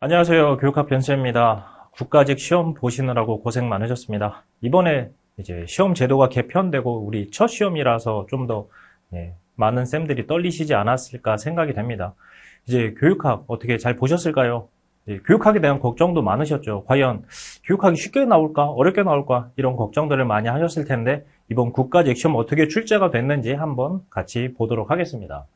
안녕하세요. 교육학 변쌤입니다. 국가직 시험 보시느라고 고생 많으셨습니다. 이번에 이제 시험 제도가 개편되고 우리 첫 시험이라서 좀 더 많은 쌤들이 떨리시지 않았을까 생각이 됩니다. 이제 교육학 어떻게 잘 보셨을까요? 교육학에 대한 걱정도 많으셨죠. 과연 교육학이 쉽게 나올까? 어렵게 나올까? 이런 걱정들을 많이 하셨을 텐데 이번 국가직 시험 어떻게 출제가 됐는지 한번 같이 보도록 하겠습니다.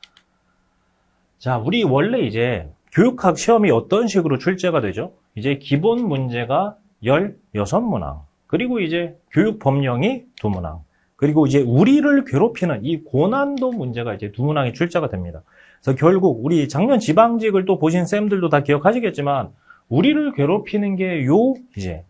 자, 우리 원래 이제 교육학 시험이 어떤 식으로 출제가 되죠? 이제 기본 문제가 16문항, 그리고 이제 교육 법령이 2문항, 그리고 이제 우리를 괴롭히는 이 고난도 문제가 이제 2문항이 출제가 됩니다. 그래서 결국 우리 작년 지방직을 또 보신 쌤들도 다 기억하시겠지만 우리를 괴롭히는 게 이제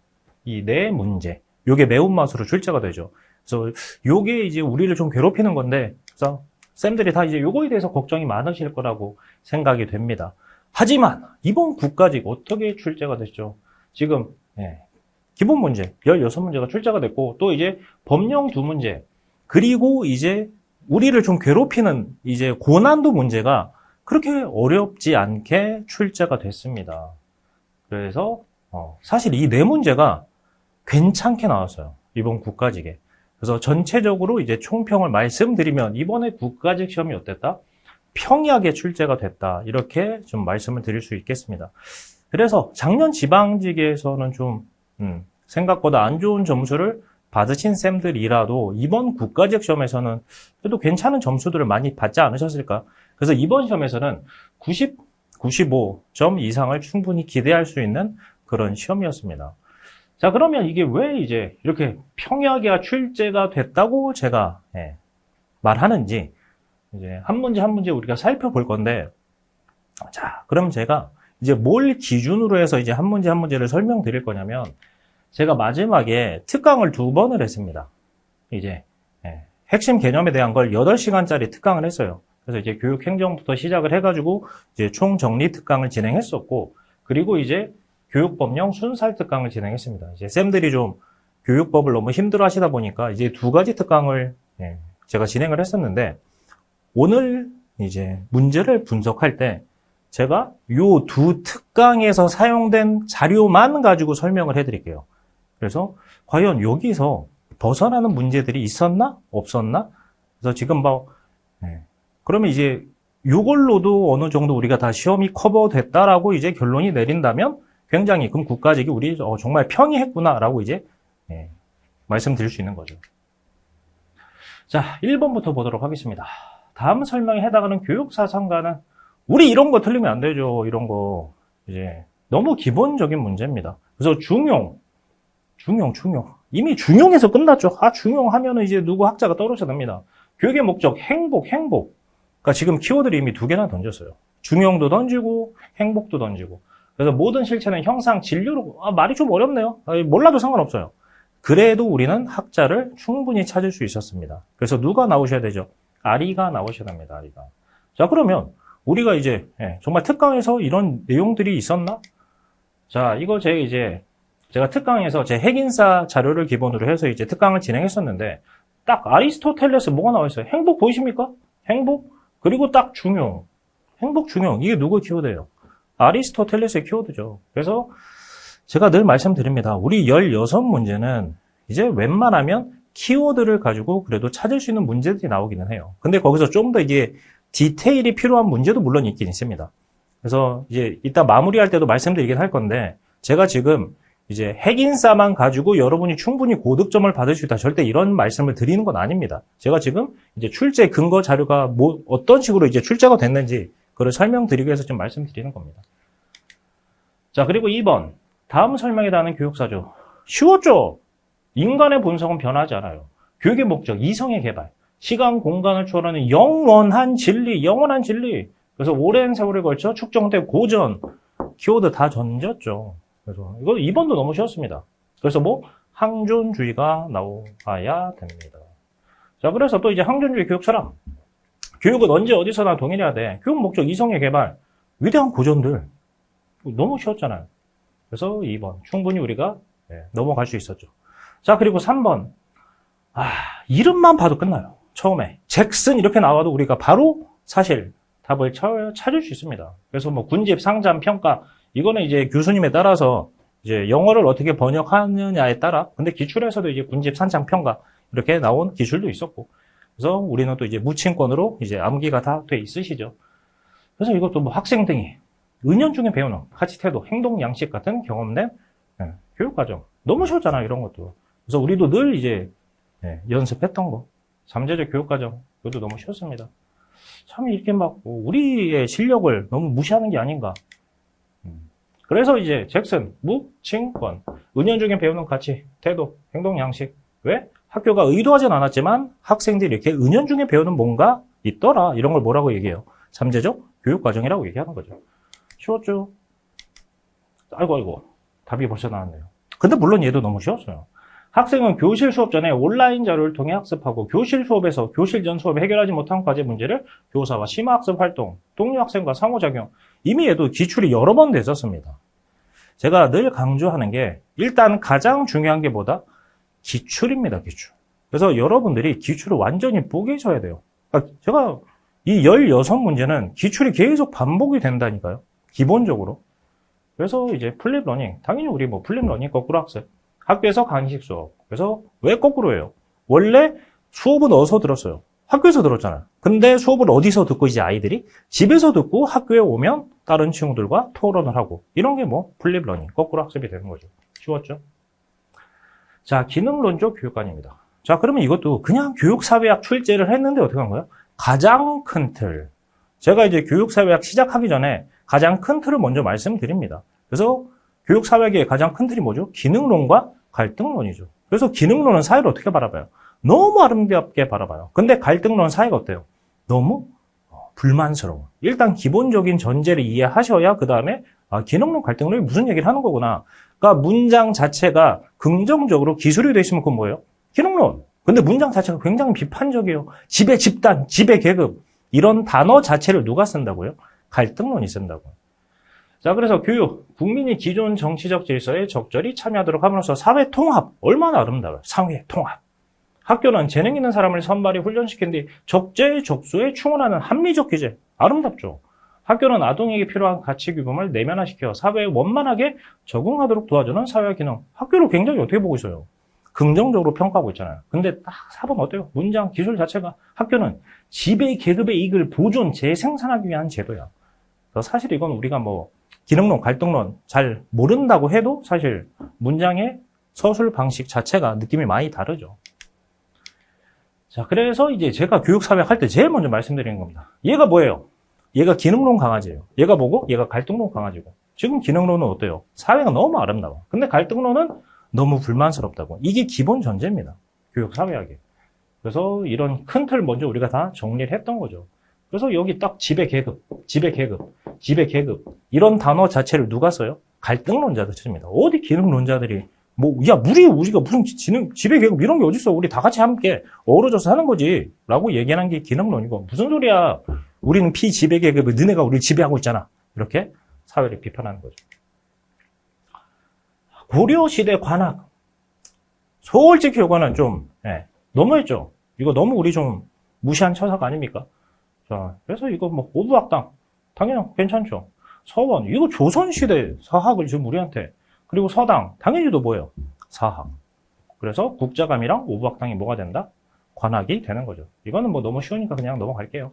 이 네 문제, 요게 매운맛으로 출제가 되죠. 그래서 요게 이제 우리를 좀 괴롭히는 건데, 그래서 쌤들이 다 이제 요거에 대해서 걱정이 많으실 거라고 생각이 됩니다. 하지만 이번 국가직 어떻게 출제가 됐죠? 지금 기본 문제 16문제가 출제가 됐고, 또 이제 법령 2문제, 그리고 이제 우리를 좀 괴롭히는 이제 고난도 문제가 그렇게 어렵지 않게 출제가 됐습니다. 그래서 사실 이 네 문제가 괜찮게 나왔어요, 이번 국가직에. 그래서 전체적으로 이제 총평을 말씀드리면 이번에 국가직 시험이 어땠다? 평이하게 출제가 됐다, 이렇게 좀 말씀을 드릴 수 있겠습니다. 그래서 작년 지방직에서는 좀 생각보다 안 좋은 점수를 받으신 쌤들이라도 이번 국가직 시험에서는 그래도 괜찮은 점수들을 많이 받지 않으셨을까? 그래서 이번 시험에서는 90, 95점 이상을 충분히 기대할 수 있는 그런 시험이었습니다. 자, 그러면 이게 왜 이제 이렇게 평이하게 출제가 됐다고 제가 말하는지 이제 한 문제 한 문제 우리가 살펴볼 건데, 자, 그럼 제가 이제 뭘 기준으로 해서 이제 한 문제 한 문제를 설명드릴 거냐면, 제가 마지막에 특강을 2번을 했습니다. 이제 핵심 개념에 대한 걸 8시간짜리 특강을 했어요. 그래서 이제 교육행정부터 시작을 해가지고 이제 총정리 특강을 진행했었고, 그리고 이제 교육법령 순살 특강을 진행했습니다. 이제 쌤들이 좀 교육법을 너무 힘들어 하시다 보니까 이제 2가지 특강을 제가 진행을 했었는데, 오늘 이제 문제를 분석할 때 제가 요 2 특강에서 사용된 자료만 가지고 설명을 해드릴게요. 그래서 과연 여기서 벗어나는 문제들이 있었나? 없었나? 그래서 지금 그러면 이제 요걸로도 어느 정도 우리가 다 시험이 커버됐다라고 이제 결론이 내린다면 굉장히 그럼 국가직이 우리 정말 평이했구나라고 이제 말씀드릴 수 있는 거죠. 자, 1번부터 보도록 하겠습니다. 다음 설명에 해당하는 교육사상과는 우리 이런 거 틀리면 안 되죠. 이런 거 이제 너무 기본적인 문제입니다. 그래서 중용 이미 중용에서 끝났죠. 중용하면은 이제 누구 학자가 떨어져납니다. 교육의 목적 행복. 그러니까 지금 키워드를 이미 2개나 던졌어요. 중용도 던지고 행복도 던지고. 그래서 모든 실체는 형상 진료로, 말이 좀 어렵네요. 몰라도 상관없어요. 그래도 우리는 학자를 충분히 찾을 수 있었습니다. 그래서 누가 나오셔야 되죠? 아리가 나오셔야 됩니다. 아리가. 자, 그러면 우리가 이제 정말 특강에서 이런 내용들이 있었나? 자, 이거 제가 특강에서 제 핵인사 자료를 기본으로 해서 이제 특강을 진행했었는데, 딱 아리스토텔레스 뭐가 나와 있어요? 행복 보이십니까? 행복, 그리고 딱 중용. 행복 중용, 이게 누구 키워드예요? 아리스토텔레스의 키워드죠. 그래서 제가 늘 말씀드립니다. 우리 16문제는 이제 웬만하면 키워드를 가지고 그래도 찾을 수 있는 문제들이 나오기는 해요. 근데 거기서 좀 더 이제 디테일이 필요한 문제도 물론 있긴 있습니다. 그래서 이제 이따 마무리할 때도 말씀드리긴 할 건데, 제가 지금 이제 핵인싸만 가지고 여러분이 충분히 고득점을 받을 수 있다, 절대 이런 말씀을 드리는 건 아닙니다. 제가 지금 이제 출제 근거 자료가 어떤 식으로 이제 출제가 됐는지 그걸 설명드리기 위해서 좀 말씀드리는 겁니다. 자, 그리고 2번. 다음 설명에 대한 교육사죠. 쉬웠죠? 인간의 본성은 변하지 않아요. 교육의 목적, 이성의 개발. 시간, 공간을 초월하는 영원한 진리. 그래서 오랜 세월에 걸쳐 축적된 고전. 키워드 다 던졌죠. 그래서 이거 2번도 너무 쉬웠습니다. 그래서 항존주의가 나와야 됩니다. 자, 그래서 또 이제 항존주의 교육 철학. 교육은 언제 어디서나 동일해야 돼. 교육 목적, 이성의 개발. 위대한 고전들. 너무 쉬웠잖아요. 그래서 2번. 충분히 우리가 넘어갈 수 있었죠. 자, 그리고 3번. 이름만 봐도 끝나요. 처음에. 잭슨 이렇게 나와도 우리가 바로 사실 답을 찾을 수 있습니다. 그래서 군집, 상잠, 평가, 이거는 이제 교수님에 따라서 이제 영어를 어떻게 번역하느냐에 따라, 근데 기출에서도 이제 군집 산창 평가 이렇게 나온 기술도 있었고, 그래서 우리는 또 이제 무친권으로 이제 암기가 다 돼 있으시죠. 그래서 이것도 뭐 학생등이 은연중에 배우는 가치, 태도, 행동, 양식 같은 경험된 교육과정. 너무 쉬웠잖아, 이런 것도. 그래서 우리도 늘 이제 연습했던 거. 잠재적 교육과정. 이것도 너무 쉬웠습니다. 참 이렇게 막 우리의 실력을 너무 무시하는 게 아닌가. 그래서 이제 잭슨, 무친권. 은연중에 배우는 가치, 태도, 행동, 양식. 왜? 학교가 의도하진 않았지만 학생들이 이렇게 은연중에 배우는 뭔가 있더라. 이런 걸 뭐라고 얘기해요? 잠재적 교육과정이라고 얘기하는 거죠. 쉬웠죠? 아이고. 답이 벌써 나왔네요. 근데 물론 얘도 너무 쉬웠어요. 학생은 교실 수업 전에 온라인 자료를 통해 학습하고 교실 수업에서 교실 전 수업에 해결하지 못한 과제 문제를 교사와 심화학습 활동, 동료 학생과 상호작용. 이미 얘도 기출이 여러 번 됐었습니다. 제가 늘 강조하는 게 일단 가장 중요한 게 뭐다? 기출입니다, 기출. 그래서 여러분들이 기출을 완전히 포기하셔야 돼요. 그러니까 제가 이 16문제는 기출이 계속 반복이 된다니까요. 기본적으로. 그래서 이제 플립 러닝. 당연히 우리 뭐 플립 러닝 거꾸로 학습. 학교에서 강의식 수업. 그래서 왜 거꾸로 해요? 원래 수업은 어디서 들었어요? 학교에서 들었잖아요. 근데 수업을 어디서 듣고 이제 아이들이 집에서 듣고 학교에 오면 다른 친구들과 토론을 하고 이런 게 뭐 플립 러닝, 거꾸로 학습이 되는 거죠. 쉬웠죠? 자, 기능론적 교육관입니다. 자, 그러면 이것도 그냥 교육사회학 출제를 했는데 어떻게 한 거예요? 가장 큰 틀. 제가 이제 교육사회학 시작하기 전에 가장 큰 틀을 먼저 말씀드립니다. 그래서 교육사회학의 가장 큰 틀이 뭐죠? 기능론과 갈등론이죠. 그래서 기능론은 사회를 어떻게 바라봐요? 너무 아름답게 바라봐요. 근데 갈등론 사회가 어때요? 너무 불만스러워. 일단 기본적인 전제를 이해하셔야 그 다음에 기능론, 갈등론이 무슨 얘기를 하는 거구나. 그러니까 문장 자체가 긍정적으로 기술이 되어 있으면 그건 뭐예요? 기능론. 근데 문장 자체가 굉장히 비판적이에요. 지배 집단, 지배 계급. 이런 단어 자체를 누가 쓴다고요? 갈등론이 쓴다고요. 자, 그래서 교육, 국민이 기존 정치적 질서에 적절히 참여하도록 함으로써 사회 통합, 얼마나 아름다워요. 사회 통합. 학교는 재능 있는 사람을 선발해 훈련시킨 뒤 적재적소에 충원하는 합리적 기재. 아름답죠. 학교는 아동에게 필요한 가치 규범을 내면화시켜 사회에 원만하게 적응하도록 도와주는 사회화 기능. 학교를 굉장히 어떻게 보고 있어요? 긍정적으로 평가하고 있잖아요. 근데 딱 사본 어때요? 문장, 기술 자체가 학교는 지배 계급의 이익을 보존, 재생산하기 위한 제도야. 그래서 사실 이건 우리가 뭐 기능론, 갈등론 잘 모른다고 해도 사실 문장의 서술 방식 자체가 느낌이 많이 다르죠. 자, 그래서 이제 제가 교육사회학 할 때 제일 먼저 말씀드리는 겁니다. 얘가 뭐예요? 얘가 기능론 강아지예요. 얘가 뭐고? 얘가 갈등론 강아지고. 지금 기능론은 어때요? 사회가 너무 아름다워. 근데 갈등론은 너무 불만스럽다고. 이게 기본 전제입니다. 교육사회학에. 그래서 이런 큰 틀 먼저 우리가 다 정리를 했던 거죠. 그래서 여기 딱 지배 계급, 지배 계급, 지배 계급 이런 단어 자체를 누가 써요? 갈등론자들 씁니다. 어디 기능론자들이 우리가 무슨 지배 계급 이런 게 어딨어? 우리 다 같이 함께 어우러져서 하는 거지. 라고 얘기하는 게 기능론이고. 무슨 소리야? 우리는 피지배 계급을 너네가 우리를 지배하고 있잖아. 이렇게 사회를 비판하는 거죠. 고려시대 관학. 솔직히 이거는 좀, 너무했죠? 이거 너무 우리 좀 무시한 처사가 아닙니까? 자, 그래서 이거 뭐, 오부학당. 당연히 괜찮죠. 서원. 이거 조선시대 사학을 지금 우리한테. 그리고 서당. 당연히도 뭐예요? 사학. 그래서 국자감이랑 오부학당이 뭐가 된다? 관학이 되는 거죠. 이거는 뭐 너무 쉬우니까 그냥 넘어갈게요.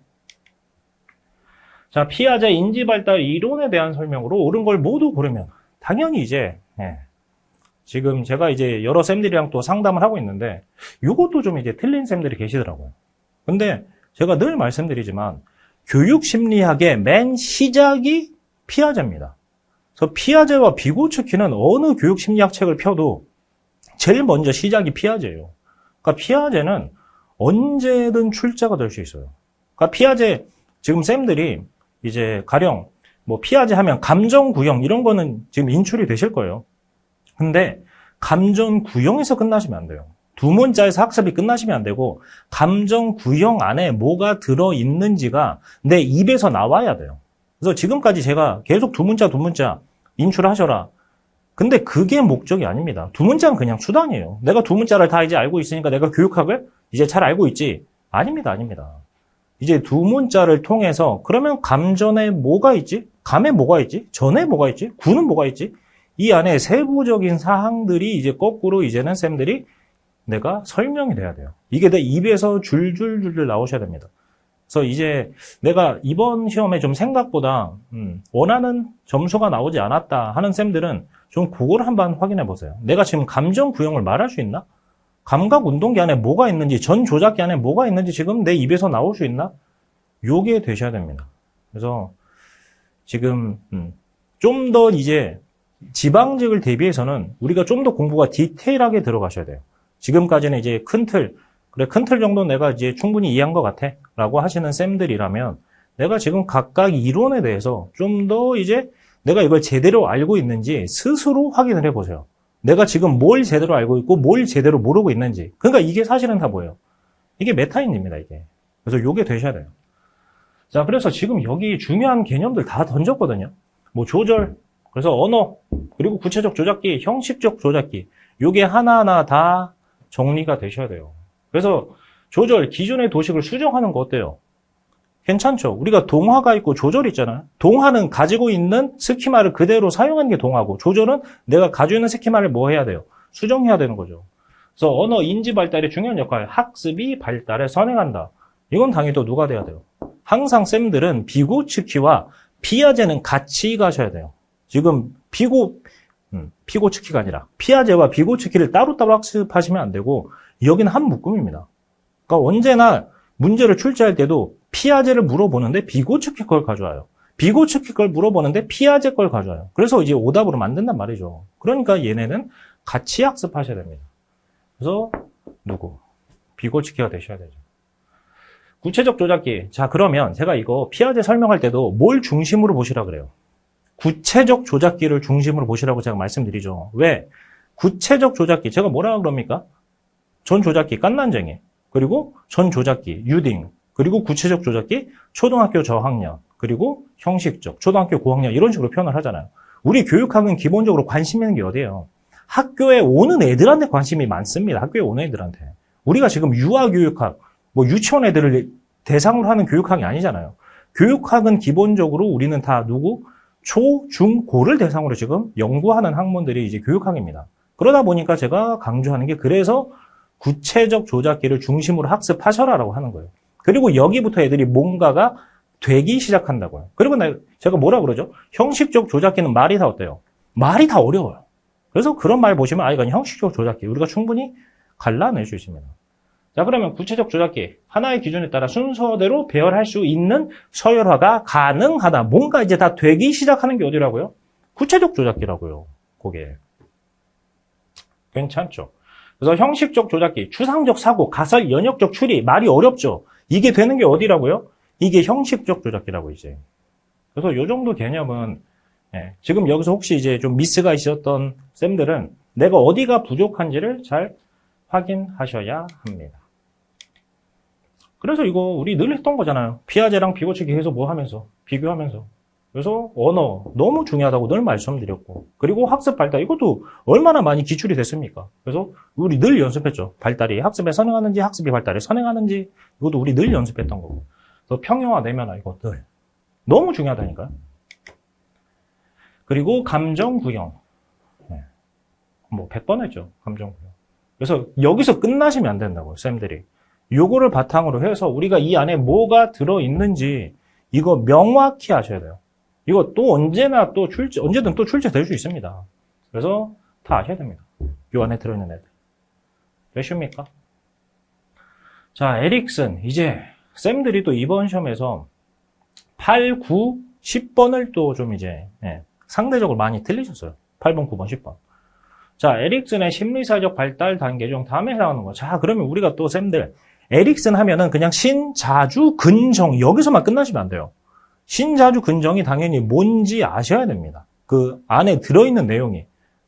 자, 피아제 인지발달 이론에 대한 설명으로 옳은 걸 모두 고르면. 당연히 이제, 지금 제가 이제 여러 쌤들이랑 또 상담을 하고 있는데, 이것도 좀 이제 틀린 쌤들이 계시더라고요. 근데 제가 늘 말씀드리지만, 교육심리학의 맨 시작이 피아제입니다. 그래서 피아제와 비고츠키는 어느 교육심리학 책을 펴도 제일 먼저 시작이 피아제예요. 그러니까 피아제는 언제든 출제가 될 수 있어요. 그러니까 피아제, 지금 쌤들이 이제 가령 뭐 피아제 하면 감정구형 이런 거는 지금 인출이 되실 거예요. 근데 감정구형에서 끝나시면 안 돼요. 두 문자에서 학습이 끝나시면 안 되고 감정구형 안에 뭐가 들어있는지가 내 입에서 나와야 돼요. 그래서 지금까지 제가 계속 두 문자 인출하셔라. 근데 그게 목적이 아닙니다. 두 문자는 그냥 수단이에요. 내가 두 문자를 다 이제 알고 있으니까 내가 교육학을 이제 잘 알고 있지. 아닙니다. 이제 두 문자를 통해서 그러면 감전에 뭐가 있지? 감에 뭐가 있지? 전에 뭐가 있지? 구는 뭐가 있지? 이 안에 세부적인 사항들이 이제 거꾸로 이제는 쌤들이 내가 설명이 돼야 돼요. 이게 내 입에서 줄줄줄 나오셔야 됩니다. 그래서 이제 내가 이번 시험에 좀 생각보다 원하는 점수가 나오지 않았다 하는 쌤들은 좀 그걸 한번 확인해 보세요. 내가 지금 감정 구형을 말할 수 있나? 감각 운동기 안에 뭐가 있는지, 전 조작기 안에 뭐가 있는지 지금 내 입에서 나올 수 있나? 요게 되셔야 됩니다. 그래서 지금 좀 더 이제 지방직을 대비해서는 우리가 좀 더 공부가 디테일하게 들어가셔야 돼요. 지금까지는 이제 큰 틀, 그래 큰 틀 정도 내가 이제 충분히 이해한 것 같아 라고 하시는 쌤들이라면 내가 지금 각각 이론에 대해서 좀 더 이제 내가 이걸 제대로 알고 있는지 스스로 확인을 해보세요. 내가 지금 뭘 제대로 알고 있고 뭘 제대로 모르고 있는지. 그러니까 이게 사실은 다 뭐예요? 이게 메타인입니다, 이게. 그래서 요게 되셔야 돼요. 자, 그래서 지금 여기 중요한 개념들 다 던졌거든요. 뭐 조절, 그래서 언어, 그리고 구체적 조작기, 형식적 조작기. 요게 하나하나 다 정리가 되셔야 돼요. 그래서 조절, 기존의 도식을 수정하는 거 어때요? 괜찮죠? 우리가 동화가 있고 조절 있잖아요. 동화는 가지고 있는 스키마를 그대로 사용하는 게 동화고, 조절은 내가 가지고 있는 스키마를 뭐 해야 돼요? 수정해야 되는 거죠. 그래서 언어 인지 발달의 중요한 역할, 학습이 발달에 선행한다. 이건 당연히 또 누가 돼야 돼요? 항상 쌤들은 비고츠키와 피아제는 같이 가셔야 돼요. 지금 피고츠키가 아니라 피아제와 비고츠키를 따로따로 학습하시면 안 되고 여기는 한 묶음입니다. 그러니까 언제나 문제를 출제할 때도 피아제를 물어보는데 비고츠키 걸 가져와요. 비고츠키 걸 물어보는데 피아제 걸 가져와요. 그래서 이제 오답으로 만든단 말이죠. 그러니까 얘네는 같이 학습하셔야 됩니다. 그래서 비고츠키가 되셔야 되죠. 구체적 조작기. 자, 그러면 제가 이거 피아제 설명할 때도 뭘 중심으로 보시라 그래요? 구체적 조작기를 중심으로 보시라고 제가 말씀드리죠. 왜? 구체적 조작기. 제가 뭐라고 그럽니까? 전 조작기, 깐난쟁이. 그리고 전 조작기, 유딩. 그리고 구체적 조작기, 초등학교 저학년. 그리고 형식적, 초등학교 고학년. 이런 식으로 표현을 하잖아요. 우리 교육학은 기본적으로 관심 있는 게 어디예요? 학교에 오는 애들한테 관심이 많습니다. 학교에 오는 애들한테. 우리가 지금 유아교육학, 뭐 유치원 애들을 대상으로 하는 교육학이 아니잖아요. 교육학은 기본적으로 우리는 다 초, 중, 고를 대상으로 지금 연구하는 학문들이 이제 교육학입니다. 그러다 보니까 제가 강조하는 게 그래서 구체적 조작기를 중심으로 학습하셔라라고 하는 거예요. 그리고 여기부터 애들이 뭔가가 되기 시작한다고요. 그리고 제가 뭐라 그러죠? 형식적 조작기는 말이 다 어때요? 말이 다 어려워요. 그래서 그런 말 보시면 이건 형식적 조작기 우리가 충분히 갈라낼 수 있습니다. 자, 그러면 구체적 조작기 하나의 기준에 따라 순서대로 배열할 수 있는 서열화가 가능하다. 뭔가 이제 다 되기 시작하는 게 어디라고요? 구체적 조작기라고요. 그게 괜찮죠? 그래서 형식적 조작기, 추상적 사고, 가설, 연역적 추리, 말이 어렵죠? 이게 되는 게 어디라고요? 이게 형식적 조작기라고 이제. 그래서 이 정도 개념은 지금 여기서 혹시 이제 좀 미스가 있었던 쌤들은 내가 어디가 부족한지를 잘 확인하셔야 합니다. 그래서 이거 우리 늘 했던 거잖아요. 피아제랑 비고치기 해서 뭐 하면서 비교하면서. 그래서 언어 너무 중요하다고 늘 말씀드렸고, 그리고 학습 발달 이것도 얼마나 많이 기출이 됐습니까? 그래서 우리 늘 연습했죠. 발달이 학습에 선행하는지 학습이 발달에 선행하는지 이것도 우리 늘 연습했던 거고. 그래서 평형화 내면화 이거 늘 너무 중요하다니까요. 그리고 감정 구형 뭐 100번 했죠. 감정 구형. 그래서 여기서 끝나시면 안 된다고요. 쌤들이. 요거를 바탕으로 해서 우리가 이 안에 뭐가 들어있는지 이거 명확히 아셔야 돼요. 이거 또 언제든 또 출제될 수 있습니다. 그래서 다 아셔야 됩니다. 요 안에 들어있는 애들. 되십니까? 자, 에릭슨. 이제 쌤들이 또 이번 시험에서 8, 9, 10번을 또 좀 이제 상대적으로 많이 틀리셨어요. 8번, 9번, 10번. 자, 에릭슨의 심리사회적 발달 단계 중 다음에 해당하는 거. 자, 그러면 우리가 또 쌤들 에릭슨 하면은 그냥 신자주 근정 여기서만 끝나시면 안 돼요. 신자주 근정이 당연히 뭔지 아셔야 됩니다. 그 안에 들어있는 내용이.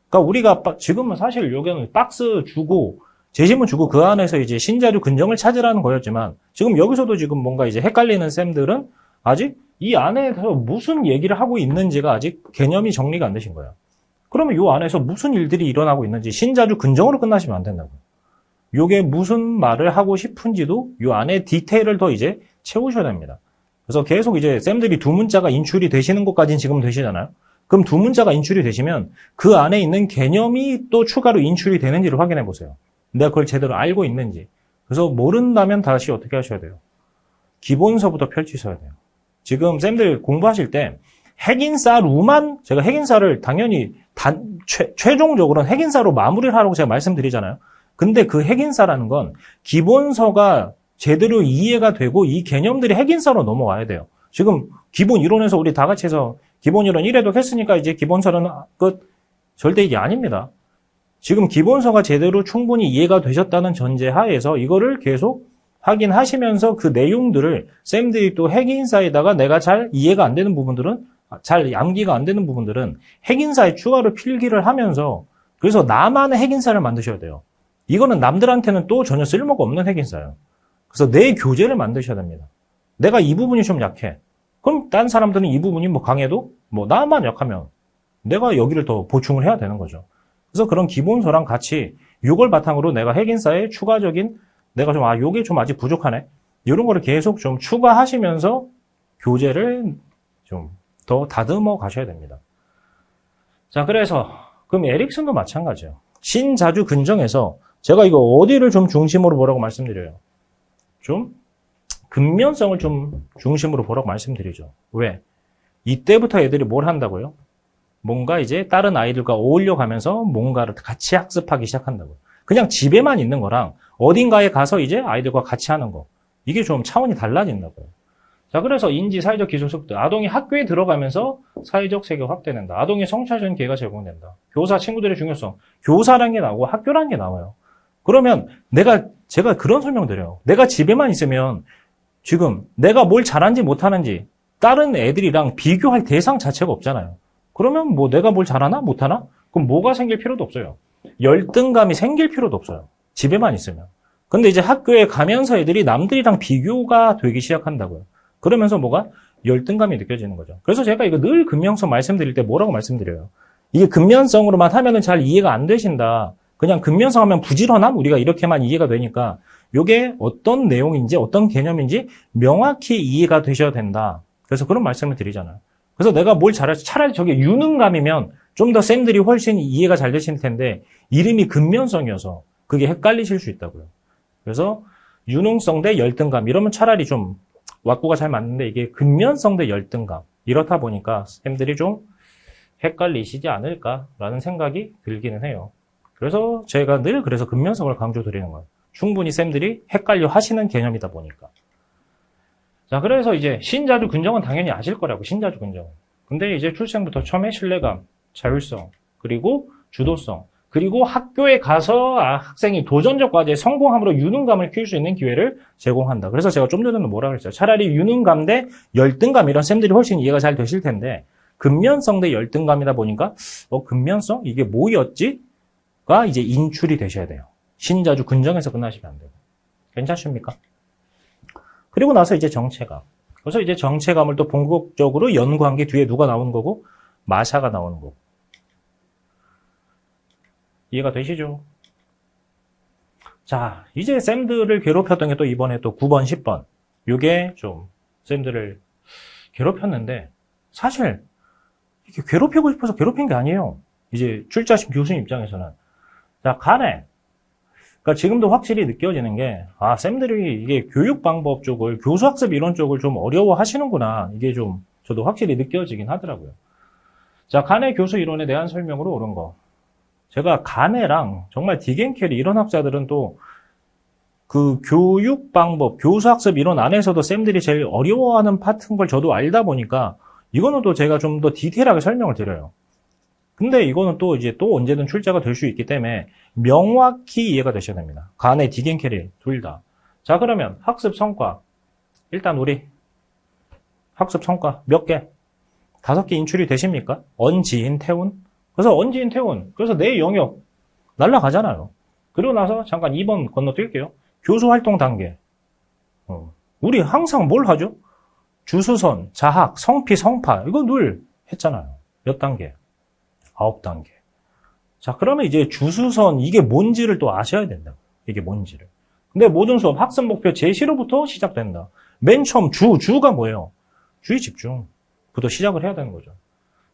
그러니까 우리가 지금은 사실 여기는 박스 주고 제시문 주고 그 안에서 이제 신자주 근정을 찾으라는 거였지만 지금 여기서도 지금 뭔가 이제 헷갈리는 쌤들은 아직 이 안에서 무슨 얘기를 하고 있는지가 아직 개념이 정리가 안 되신 거예요. 그러면 이 안에서 무슨 일들이 일어나고 있는지 신자주 근정으로 끝나시면 안 된다고요. 요게 무슨 말을 하고 싶은지도 요 안에 디테일을 더 이제 채우셔야 됩니다. 그래서 계속 이제 쌤들이 두 문자가 인출이 되시는 것까지는 지금 되시잖아요. 그럼 두 문자가 인출이 되시면 그 안에 있는 개념이 또 추가로 인출이 되는지를 확인해 보세요. 내가 그걸 제대로 알고 있는지. 그래서 모른다면 다시 어떻게 하셔야 돼요? 기본서부터 펼치셔야 돼요. 지금 쌤들 공부하실 때 핵인싸로만, 제가 핵인싸를 당연히 최종적으로는 핵인싸로 마무리를 하라고 제가 말씀드리잖아요. 근데 그 핵인싸라는 건 기본서가 제대로 이해가 되고 이 개념들이 핵인싸로 넘어와야 돼요. 지금 기본 이론에서 우리 다 같이 해서 기본 이론 1회독 했으니까 이제 기본서는 끝. 절대 이게 아닙니다. 지금 기본서가 제대로 충분히 이해가 되셨다는 전제 하에서 이거를 계속 확인하시면서 그 내용들을 쌤들이 또 핵인싸에다가 내가 잘 이해가 안 되는 부분들은, 잘 암기가 안 되는 부분들은 핵인싸에 추가로 필기를 하면서, 그래서 나만의 핵인싸를 만드셔야 돼요. 이거는 남들한테는 또 전혀 쓸모가 없는 핵인싸예요. 그래서 내 교재를 만드셔야 됩니다. 내가 이 부분이 좀 약해. 그럼 딴 사람들은 이 부분이 뭐 강해도 뭐 나만 약하면 내가 여기를 더 보충을 해야 되는 거죠. 그래서 그런 기본서랑 같이 이걸 바탕으로 내가 핵인싸에 추가적인 내가 좀 요게 좀 아직 부족하네. 이런 거를 계속 좀 추가하시면서 교재를 좀 더 다듬어 가셔야 됩니다. 자, 그래서 그럼 에릭슨도 마찬가지예요. 신자주 근정에서 제가 이거 어디를 좀 중심으로 보라고 말씀드려요. 좀 근면성을 좀 중심으로 보라고 말씀드리죠. 왜? 이때부터 애들이 뭘 한다고요? 뭔가 이제 다른 아이들과 어울려 가면서 뭔가를 같이 학습하기 시작한다고요. 그냥 집에만 있는 거랑 어딘가에 가서 이제 아이들과 같이 하는 거. 이게 좀 차원이 달라진다고요. 자, 그래서 인지, 사회적 기술 습득. 아동이 학교에 들어가면서 사회적 세계가 확대된다. 아동의 성차적인 기회가 제공된다. 교사, 친구들의 중요성. 교사라는 게 나오고 학교라는 게 나와요. 그러면 제가 그런 설명 드려요. 내가 집에만 있으면 지금 내가 뭘 잘하는지 못하는지 다른 애들이랑 비교할 대상 자체가 없잖아요. 그러면 뭐 내가 뭘 잘하나? 못하나? 그럼 뭐가 생길 필요도 없어요. 열등감이 생길 필요도 없어요. 집에만 있으면. 근데 이제 학교에 가면서 애들이 남들이랑 비교가 되기 시작한다고요. 그러면서 뭐가? 열등감이 느껴지는 거죠. 그래서 제가 이거 늘 근면성 말씀드릴 때 뭐라고 말씀드려요? 이게 근면성으로만 하면은 잘 이해가 안 되신다. 그냥 근면성 하면 부지런함? 우리가 이렇게만 이해가 되니까 이게 어떤 내용인지 어떤 개념인지 명확히 이해가 되셔야 된다. 그래서 그런 말씀을 드리잖아요. 그래서 내가 뭘 잘할지 차라리 저게 유능감이면 좀 더 쌤들이 훨씬 이해가 잘 되실 텐데 이름이 근면성이어서 그게 헷갈리실 수 있다고요. 그래서 유능성 대 열등감 이러면 차라리 좀 왁구가 잘 맞는데 이게 근면성 대 열등감 이렇다 보니까 쌤들이 좀 헷갈리시지 않을까라는 생각이 들기는 해요. 그래서 제가 늘 그래서 근면성을 강조드리는 거예요. 충분히 쌤들이 헷갈려 하시는 개념이다 보니까. 자, 그래서 이제 신자주 근정은 당연히 아실 거라고, 신자주 근정은. 근데 이제 출생부터 처음에 신뢰감, 자율성, 그리고 주도성, 그리고 학교에 가서 학생이 도전적 과제에 성공함으로 유능감을 키울 수 있는 기회를 제공한다. 그래서 제가 좀 전에는 뭐라 그랬어요? 차라리 유능감 대 열등감 이런 쌤들이 훨씬 이해가 잘 되실 텐데 근면성 대 열등감이다 보니까 근면성? 이게 뭐였지? 가 이제 인출이 되셔야 돼요. 신자주 근정에서 끝나시면 안 되고. 괜찮습니까? 그리고 나서 이제 정체감. 그래서 이제 정체감을 또 본격적으로 연구한 게 뒤에 누가 나오는 거고? 마샤가 나오는 거고. 이해가 되시죠? 자, 이제 쌤들을 괴롭혔던 게 또 이번에 또 9번, 10번. 요게 좀 쌤들을 괴롭혔는데 사실 이렇게 괴롭히고 싶어서 괴롭힌 게 아니에요. 이제 출자심 교수님 입장에서는. 자, 간에. 그러니까 지금도 확실히 느껴지는 게, 쌤들이 이게 교육 방법 쪽을, 교수학습 이론 쪽을 좀 어려워 하시는구나. 이게 좀 저도 확실히 느껴지긴 하더라고요. 자, 간의 교수 이론에 대한 설명으로 옳은 거. 제가 간에랑 정말 디겐켈리 이런 학자들은 또 그 교육 방법, 교수학습 이론 안에서도 쌤들이 제일 어려워하는 파트인 걸 저도 알다 보니까 이거는 또 제가 좀 더 디테일하게 설명을 드려요. 근데 이거는 또 이제 또 언제든 출제가 될 수 있기 때문에 명확히 이해가 되셔야 됩니다. 간의 디겐켈리 둘 다. 자, 그러면 학습 성과. 일단 우리 학습 성과 몇 개? 5개 인출이 되십니까? 언지인 태운. 그래서 언지인 태운. 그래서 내 영역 날라가잖아요. 그리고 나서 잠깐 2번 건너뛸게요. 교수 활동 단계. 우리 항상 뭘 하죠? 주수선, 자학, 성피, 성파. 이거 늘 했잖아요. 몇 단계? 9단계. 자, 그러면 이제 주수선 이게 뭔지를 또 아셔야 된다. 이게 뭔지를. 근데 모든 수업 학습 목표 제시로부터 시작된다. 맨 처음 주가 뭐예요? 주의 집중부터 시작을 해야 되는 거죠.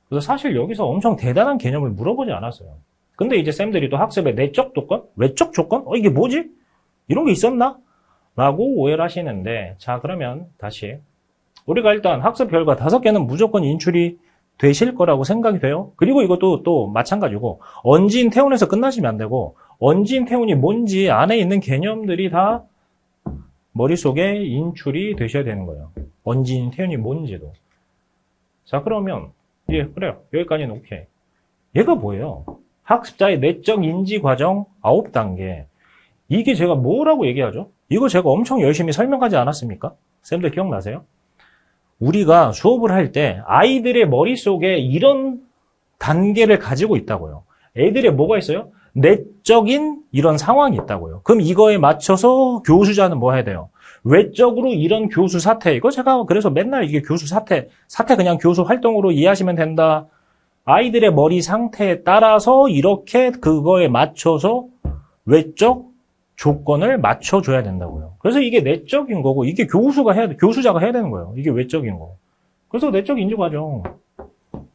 그래서 사실 여기서 엄청 대단한 개념을 물어보지 않았어요. 근데 이제 쌤들이 또 학습의 내적 조건? 외적 조건? 이게 뭐지? 이런 게 있었나? 라고 오해를 하시는데, 자, 그러면 다시. 우리가 일단 학습 결과 5개는 무조건 인출이 되실 거라고 생각이 돼요. 그리고 이것도 또 마찬가지고, 언지인 태운에서 끝나시면 안 되고, 언지인 태운이 뭔지 안에 있는 개념들이 다 머릿속에 인출이 되셔야 되는 거예요. 언지인 태운이 뭔지도. 자, 그러면, 예, 그래요. 여기까지는 오케이. 얘가 뭐예요? 학습자의 내적 인지 과정 9단계. 이게 제가 뭐라고 얘기하죠? 이거 제가 엄청 열심히 설명하지 않았습니까? 쌤들 기억나세요? 우리가 수업을 할 때 아이들의 머릿속에 이런 단계를 가지고 있다고요. 애들의 뭐가 있어요? 내적인 이런 상황이 있다고요. 그럼 이거에 맞춰서 교수자는 뭐 해야 돼요? 외적으로 이런 교수 사태. 이거 제가 그래서 맨날 이게 교수 사태 그냥 교수 활동으로 이해하시면 된다. 아이들의 머리 상태에 따라서 이렇게 그거에 맞춰서 외적 조건을 맞춰줘야 된다고요. 그래서 이게 내적인 거고, 이게 교수자가 해야 되는 거예요. 이게 외적인 거. 그래서 내적 인지 과정.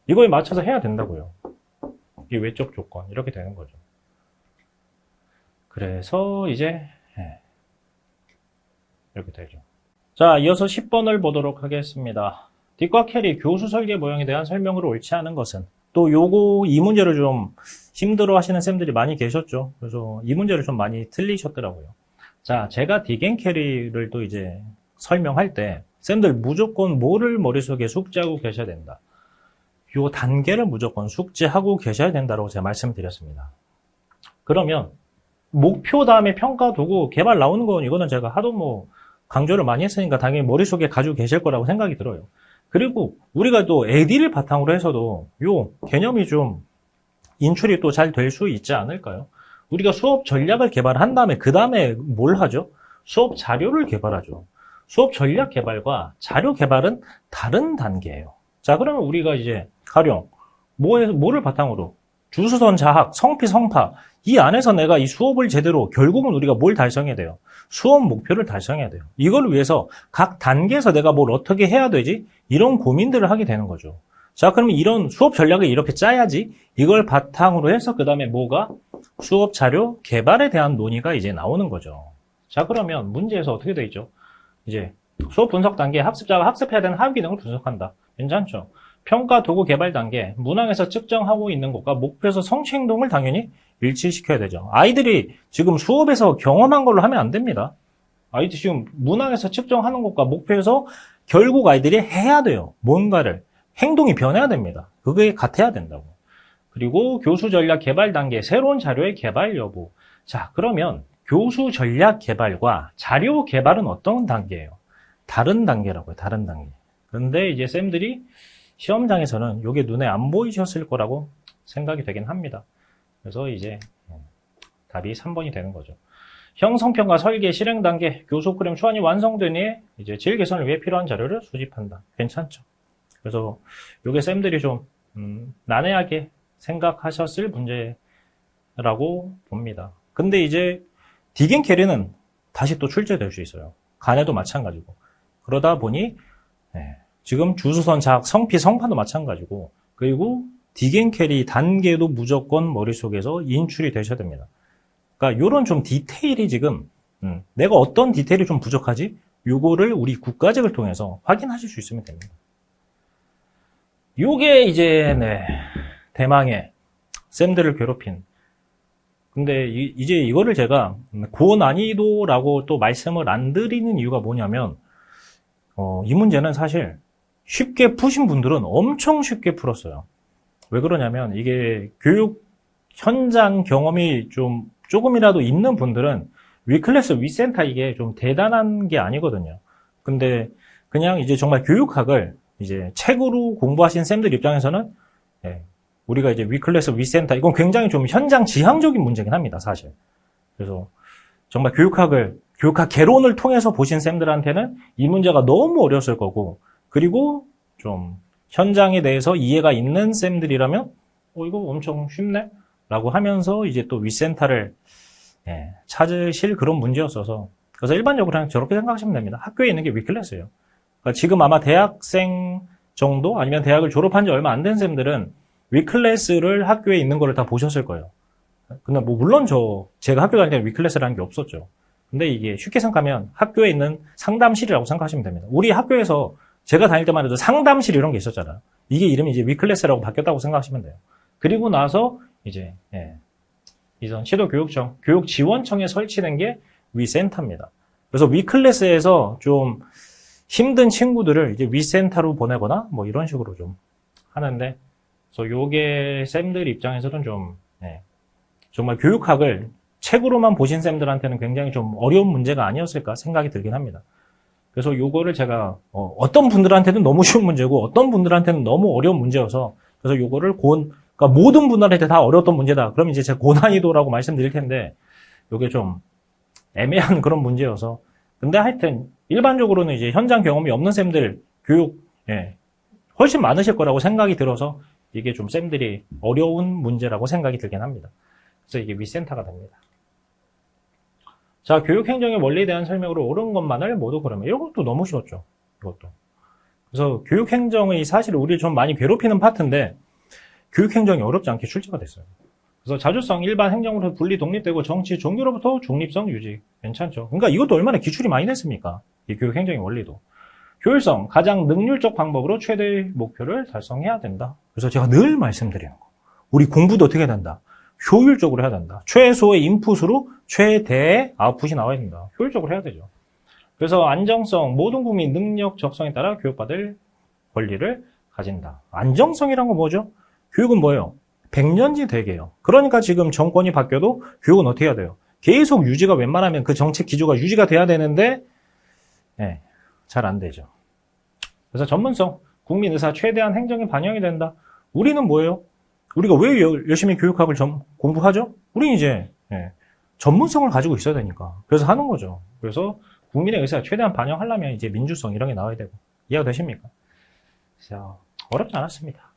이거에 맞춰서 해야 된다고요. 이게 외적 조건. 이렇게 되는 거죠. 그래서 이제, 이렇게 되죠. 자, 이어서 10번을 보도록 하겠습니다. 딕과 캐리 교수 설계 모형에 대한 설명으로 옳지 않은 것은? 또 이 문제를 좀 힘들어 하시는 쌤들이 많이 계셨죠. 그래서 이 문제를 좀 많이 틀리셨더라고요. 자, 제가 딕 앤 캐리를 또 이제 설명할 때 쌤들 무조건 뭐를 머릿속에 숙지하고 계셔야 된다. 요 단계를 무조건 숙지하고 계셔야 된다고 제가 말씀드렸습니다. 그러면 목표 다음에 평가 두고 개발 나오는 건 이거는 제가 하도 뭐 강조를 많이 했으니까 당연히 머릿속에 가지고 계실 거라고 생각이 들어요. 그리고 우리가 또 AD를 바탕으로 해서도 요 개념이 좀 인출이 또 잘 될 수 있지 않을까요? 우리가 수업 전략을 개발한 다음에 그 다음에 뭘 하죠? 수업 자료를 개발하죠. 수업 전략 개발과 자료 개발은 다른 단계예요. 자, 그러면 우리가 이제 가령 뭐를 바탕으로? 주수선 자학, 성피, 성파 이 안에서 내가 이 수업을 제대로 결국은 우리가 뭘 달성해야 돼요? 수업 목표를 달성해야 돼요. 이걸 위해서 각 단계에서 내가 뭘 어떻게 해야 되지? 이런 고민들을 하게 되는 거죠. 자, 그러면 이런 수업 전략을 이렇게 짜야지 이걸 바탕으로 해서 그 다음에 뭐가? 수업 자료 개발에 대한 논의가 이제 나오는 거죠. 자, 그러면 문제에서 어떻게 돼 있죠? 이제 수업 분석 단계 학습자가 학습해야 되는 하위 기능을 분석한다. 괜찮죠? 평가 도구 개발 단계 문항에서 측정하고 있는 것과 목표에서 성취 행동을 당연히 일치시켜야 되죠. 아이들이 지금 수업에서 경험한 걸로 하면 안 됩니다. 아이들 지금 문항에서 측정하는 것과 목표에서 결국 아이들이 해야 돼요. 뭔가를. 행동이 변해야 됩니다. 그게 같아야 된다고. 그리고 교수 전략 개발 단계 새로운 자료의 개발 여부. 자, 그러면 교수 전략 개발과 자료 개발은 어떤 단계예요? 다른 단계라고요. 다른 단계. 그런데 이제 쌤들이 시험장에서는 이게 눈에 안 보이셨을 거라고 생각이 되긴 합니다. 그래서 이제 답이 3번이 되는 거죠. 형성평가 설계 실행 단계 교수 프로그램 초안이 완성되니 이제 질 개선을 위해 필요한 자료를 수집한다. 괜찮죠? 그래서 이게 쌤들이 좀 난해하게 생각하셨을 문제라고 봅니다. 근데 이제 딕 앤 캐리는 다시 또 출제될 수 있어요. 간에도 마찬가지고. 그러다 보니 지금 주수선 자학 성피 성파도 마찬가지고 그리고 딕 앤 캐리 단계도 무조건 머릿속에서 인출이 되셔야 됩니다. 그러니까 이런 좀 디테일이 지금 내가 어떤 디테일이 좀 부족하지? 요거를 우리 국가직을 통해서 확인하실 수 있으면 됩니다. 요게 이제 대망의 쌤들을 괴롭힌 근데 이제 이거를 제가 고난이도라고 또 말씀을 안 드리는 이유가 뭐냐면 이 문제는 사실 쉽게 푸신 분들은 엄청 쉽게 풀었어요. 왜 그러냐면 이게 교육 현장 경험이 조금이라도 있는 분들은 위클래스 위센터 이게 좀 대단한 게 아니거든요. 근데 그냥 이제 정말 교육학을 이제 책으로 공부하신 쌤들 입장에서는 우리가 이제 위클래스 위센터 이건 굉장히 좀 현장 지향적인 문제긴 합니다, 사실. 그래서 정말 교육학 개론을 통해서 보신 쌤들한테는 이 문제가 너무 어려웠을 거고 그리고 좀 현장에 대해서 이해가 있는 쌤들이라면 이거 엄청 쉽네? 라고 하면서 이제 또 위센터를 찾으실 그런 문제였어서. 그래서 일반적으로 그냥 저렇게 생각하시면 됩니다. 학교에 있는 게 위클래스예요. 그러니까 지금 아마 대학생 정도 아니면 대학을 졸업한 지 얼마 안 된 쌤들은 위클래스를 학교에 있는 거를 다 보셨을 거예요. 근데 뭐 물론 제가 학교 다닐 때 위클래스라는 게 없었죠. 근데 이게 쉽게 생각하면 학교에 있는 상담실이라고 생각하시면 됩니다. 우리 학교에서 제가 다닐 때만 해도 상담실 이런 게 있었잖아요. 이게 이름이 이제 위클래스라고 바뀌었다고 생각하시면 돼요. 그리고 나서 이제 이전 시도교육청, 교육지원청에 설치된 게 위센터입니다. 그래서 위클래스에서 좀 힘든 친구들을 이제 위센터로 보내거나 뭐 이런 식으로 좀 하는데, 그래서 요게 쌤들 입장에서는 좀 정말 교육학을 책으로만 보신 쌤들한테는 굉장히 좀 어려운 문제가 아니었을까 생각이 들긴 합니다. 그래서 요거를 제가 어떤 분들한테는 너무 쉬운 문제고 어떤 분들한테는 너무 어려운 문제여서, 그래서 요거를 그러니까 모든 분들한테 다 어려웠던 문제다. 그럼 이제 제가 고난이도라고 말씀드릴 텐데, 요게 좀 애매한 그런 문제여서. 근데 하여튼 일반적으로는 이제 현장 경험이 없는 쌤들 교육 훨씬 많으실 거라고 생각이 들어서 이게 좀 쌤들이 어려운 문제라고 생각이 들긴 합니다. 그래서 이게 위센터가 됩니다. 자, 교육행정의 원리에 대한 설명으로 옳은 것만을 모두 고르면, 이것도 너무 쉬웠죠. 이것도. 그래서 교육행정의 사실 우리를 좀 많이 괴롭히는 파트인데 교육행정이 어렵지 않게 출제가 됐어요. 그래서 자주성, 일반 행정으로 분리 독립되고 정치, 종교로부터 중립성 유지. 괜찮죠. 그러니까 이것도 얼마나 기출이 많이 됐습니까? 이 교육행정의 원리도. 효율성, 가장 능률적 방법으로 최대의 목표를 달성해야 된다. 그래서 제가 늘 말씀드리는 거. 우리 공부도 어떻게 해야 된다? 효율적으로 해야 된다. 최소의 인풋으로 최대의 아웃풋이 나와야 된다. 효율적으로 해야 되죠. 그래서 안정성, 모든 국민 능력 적성에 따라 교육받을 권리를 가진다. 안정성이란 건 뭐죠? 교육은 뭐예요? 100년지 되게요. 그러니까 지금 정권이 바뀌어도 교육은 어떻게 해야 돼요? 계속 유지가, 웬만하면 그 정책 기조가 유지가 돼야 되는데 잘 안 되죠. 그래서 전문성, 국민 의사 최대한 행정에 반영이 된다. 우리는 뭐예요? 우리가 왜 열심히 교육학을 공부하죠? 우리는 이제 전문성을 가지고 있어야 되니까. 그래서 하는 거죠. 그래서 국민의 의사를 최대한 반영하려면 이제 민주성 이런 게 나와야 되고. 이해가 되십니까? 그래서 어렵지 않았습니다.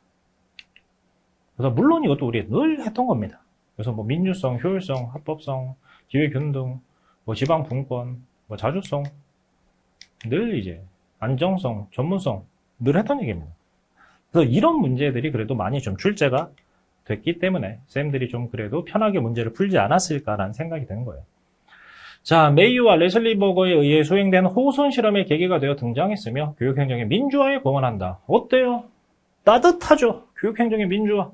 그래서 물론 이것도 우리 늘 했던 겁니다. 그래서 뭐 민주성, 효율성, 합법성, 기회균등, 뭐 지방분권, 뭐 자주성, 늘 이제 안정성, 전문성 늘 했던 얘기입니다. 그래서 이런 문제들이 그래도 많이 좀 출제가 됐기 때문에 쌤들이 좀 그래도 편하게 문제를 풀지 않았을까라는 생각이 드는 거예요. 자, 메이유와 레슬리 버거에 의해 수행된 호손 실험의 계기가 되어 등장했으며 교육행정의 민주화에 공헌한다. 어때요? 따뜻하죠? 교육행정의 민주화.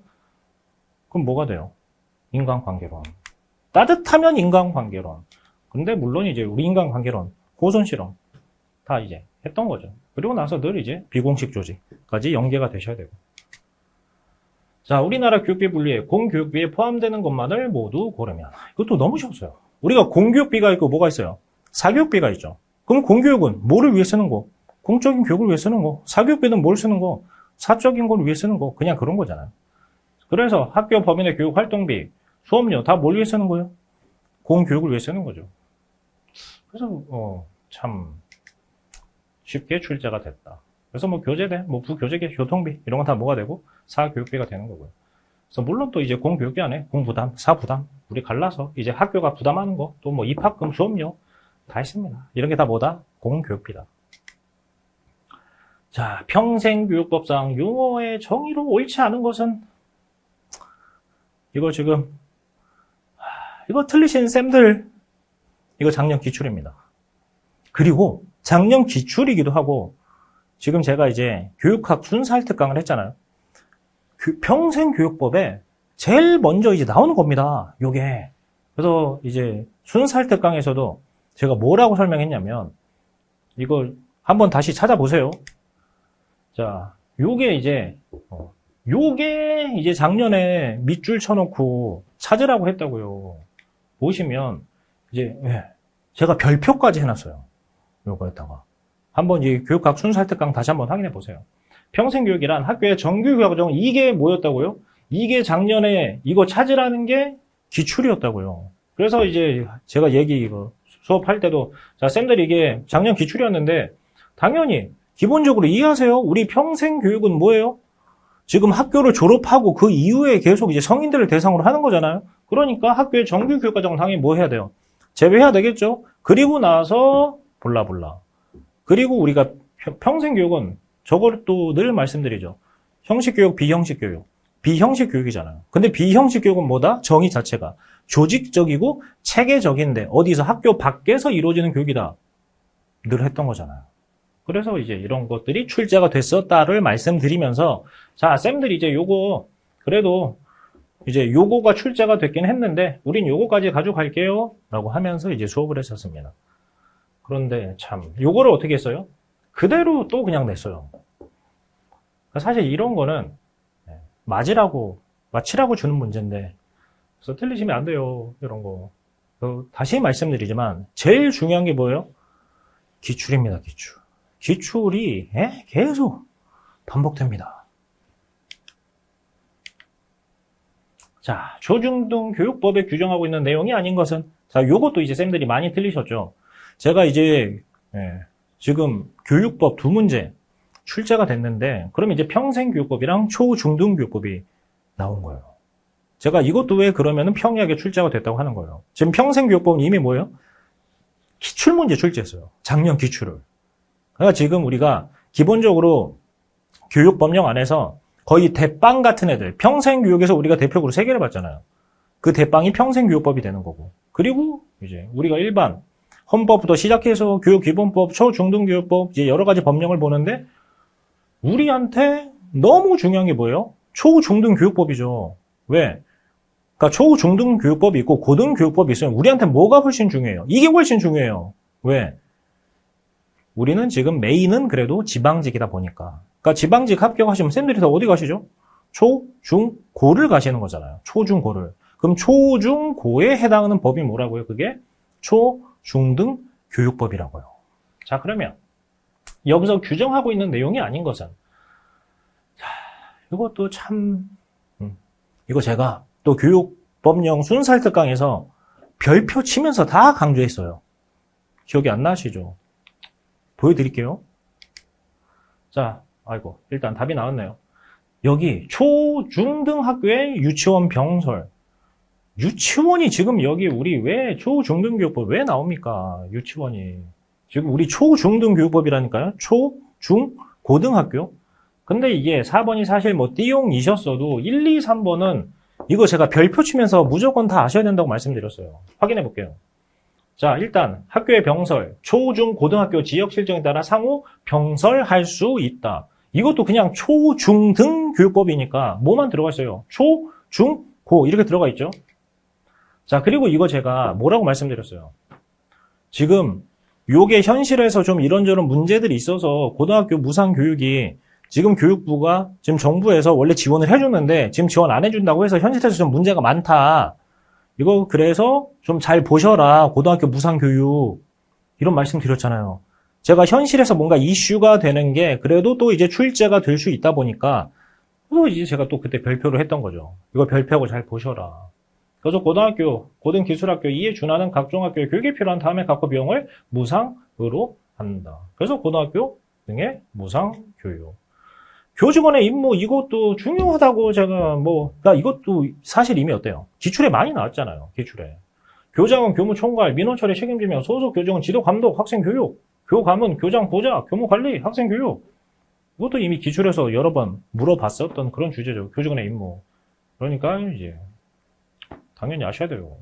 그럼 뭐가 돼요? 인간관계론. 따뜻하면 인간관계론. 근데 물론 이제 우리 인간관계론, 호손 실험 다 이제 했던 거죠. 그리고 나서 늘 이제 비공식 조직까지 연계가 되셔야 되고. 자, 우리나라 교육비 분리에 공교육비에 포함되는 것만을 모두 고르면. 이것도 너무 쉬웠어요. 우리가 공교육비가 있고 뭐가 있어요? 사교육비가 있죠. 그럼 공교육은 뭐를 위해 쓰는 거? 공적인 교육을 위해 쓰는 거. 사교육비는 뭘 쓰는 거? 사적인 걸 위해 쓰는 거. 그냥 그런 거잖아요. 그래서 학교 법인의 교육 활동비, 수업료 다 뭘 위해 쓰는 거예요? 공교육을 위해 쓰는 거죠. 그래서 참 쉽게 출제가 됐다. 그래서 뭐 교재대, 뭐 부교재계, 교통비 이런 건 다 뭐가 되고 사교육비가 되는 거고요. 그래서 물론 또 이제 공교육비 안에 공부담, 사부담 우리 갈라서 이제 학교가 부담하는 거, 또 뭐 입학금, 수업료 다 있습니다. 이런 게 다 뭐다? 공교육비다. 자, 평생교육법상 용어의 정의로 옳지 않은 것은 이거 지금 이거 틀리신 쌤들 이거 작년 기출입니다. 그리고 작년 기출이기도 하고 지금 제가 이제 교육학 순살 특강을 했잖아요. 평생교육법에 제일 먼저 이제 나오는 겁니다. 요게. 그래서 이제 순살 특강에서도 제가 뭐라고 설명했냐면 이걸 한번 다시 찾아보세요. 자, 요게 이제 작년에 밑줄 쳐놓고 찾으라고 했다고요. 보시면 이제 제가 별표까지 해놨어요. 요거에다가 한번 이 교육학 순살 특강 다시 한번 확인해 보세요. 평생교육이란 학교의 정규교육과정 이게 뭐였다고요? 이게 작년에 이거 찾으라는 게 기출이었다고요. 그래서 이제 제가 이거 수업할 때도 자, 쌤들이 이게 작년 기출이었는데 당연히 기본적으로 이해하세요. 우리 평생교육은 뭐예요? 지금 학교를 졸업하고 그 이후에 계속 이제 성인들을 대상으로 하는 거잖아요. 그러니까 학교의 정규 교육과정은 당연히 뭐 해야 돼요? 제외해야 되겠죠. 그리고 나서 볼라볼라. 그리고 우리가 평생 교육은 저걸 또 늘 말씀드리죠. 형식 교육, 비형식 교육. 비형식 교육이잖아요. 근데 비형식 교육은 뭐다? 정의 자체가 조직적이고 체계적인데 어디서 학교 밖에서 이루어지는 교육이다. 늘 했던 거잖아요. 그래서 이제 이런 것들이 출제가 됐었다를 말씀드리면서 자, 쌤들 이제 요거 그래도 이제 요거가 출제가 됐긴 했는데 우린 요거까지 가져갈게요 라고 하면서 이제 수업을 했었습니다. 그런데 참 요거를 어떻게 했어요? 그대로 또 그냥 냈어요. 사실 이런 거는 맞히라고 주는 문제인데 그래서 틀리시면 안 돼요. 이런 거. 다시 말씀드리지만 제일 중요한 게 뭐예요? 기출입니다. 기출. 기출이 계속 반복됩니다. 자, 초중등 교육법에 규정하고 있는 내용이 아닌 것은 자, 요것도 이제 쌤들이 많이 틀리셨죠. 제가 이제 지금 교육법 두 문제 출제가 됐는데 그럼 이제 평생교육법이랑 초중등교육법이 나온 거예요. 제가 이것도 왜 그러면은 평이하게 출제가 됐다고 하는 거예요. 지금 평생교육법은 이미 뭐예요? 기출문제 출제했어요. 작년 기출을. 그러니까 지금 우리가 기본적으로 교육법령 안에서 거의 대빵 같은 애들, 평생교육에서 우리가 대표적으로 3개를 봤잖아요. 그 대빵이 평생교육법이 되는 거고. 그리고 이제 우리가 일반 헌법부터 시작해서 교육기본법, 초중등교육법, 이제 여러 가지 법령을 보는데 우리한테 너무 중요한 게 뭐예요? 초중등교육법이죠. 왜? 그러니까 초중등교육법이 있고 고등교육법이 있으면 우리한테 뭐가 훨씬 중요해요? 이게 훨씬 중요해요. 왜? 우리는 지금 메인은 그래도 지방직이다 보니까. 그러니까 지방직 합격하시면 쌤들이 다 어디 가시죠? 초, 중, 고를 가시는 거잖아요. 초, 중, 고를. 그럼 초, 중, 고에 해당하는 법이 뭐라고요? 그게 초, 중등 교육법이라고요. 자, 그러면 여기서 규정하고 있는 내용이 아닌 것은 자, 이것도 참 이거 제가 또 교육법령 순살 특강에서 별표 치면서 다 강조했어요. 기억이 안 나시죠? 보여드릴게요. 자, 아이고 일단 답이 나왔네요. 여기 초, 중등 학교의 유치원 병설. 유치원이 지금 여기 우리 왜 초중등교육법 왜 나옵니까? 유치원이. 지금 우리 초중등교육법이라니까요. 초, 중, 고등학교. 근데 이게 4번이 사실 뭐 띠용이셨어도 1, 2, 3번은 이거 제가 별표 치면서 무조건 다 아셔야 된다고 말씀드렸어요. 확인해 볼게요. 자, 일단 학교의 병설, 초, 중, 고등학교 지역 실정에 따라 상호 병설할 수 있다. 이것도 그냥 초, 중, 등 교육법이니까 뭐만 들어가 있어요? 초, 중, 고 이렇게 들어가 있죠. 자, 그리고 이거 제가 뭐라고 말씀드렸어요? 지금 요게 현실에서 좀 이런저런 문제들이 있어서 고등학교 무상교육이 지금 교육부가 지금 정부에서 원래 지원을 해줬는데 지금 지원 안 해준다고 해서 현실에서 좀 문제가 많다. 이거 그래서 좀 잘 보셔라. 고등학교 무상교육. 이런 말씀 드렸잖아요. 제가 현실에서 뭔가 이슈가 되는 게 그래도 또 이제 출제가 될 수 있다 보니까 그래서 이제 제가 또 그때 별표를 했던 거죠. 이거 별표하고 잘 보셔라. 그래서 고등학교, 고등기술학교 이에 준하는 각종 학교의 교육에 필요한 다음에 각호 비용을 무상으로 한다. 그래서 고등학교 등의 무상교육. 교직원의 임무 이것도 중요하다고 제가 그러니까 이것도 사실 이미 어때요? 기출에 많이 나왔잖아요. 기출에. 교장은 교무총괄, 민원처리 책임지며 소속 교직원 지도 감독, 학생 교육, 교감은 교장 보좌, 교무 관리, 학생 교육. 이것도 이미 기출에서 여러 번 물어봤었던 그런 주제죠. 교직원의 임무. 그러니까 이제 당연히 아셔야 돼요.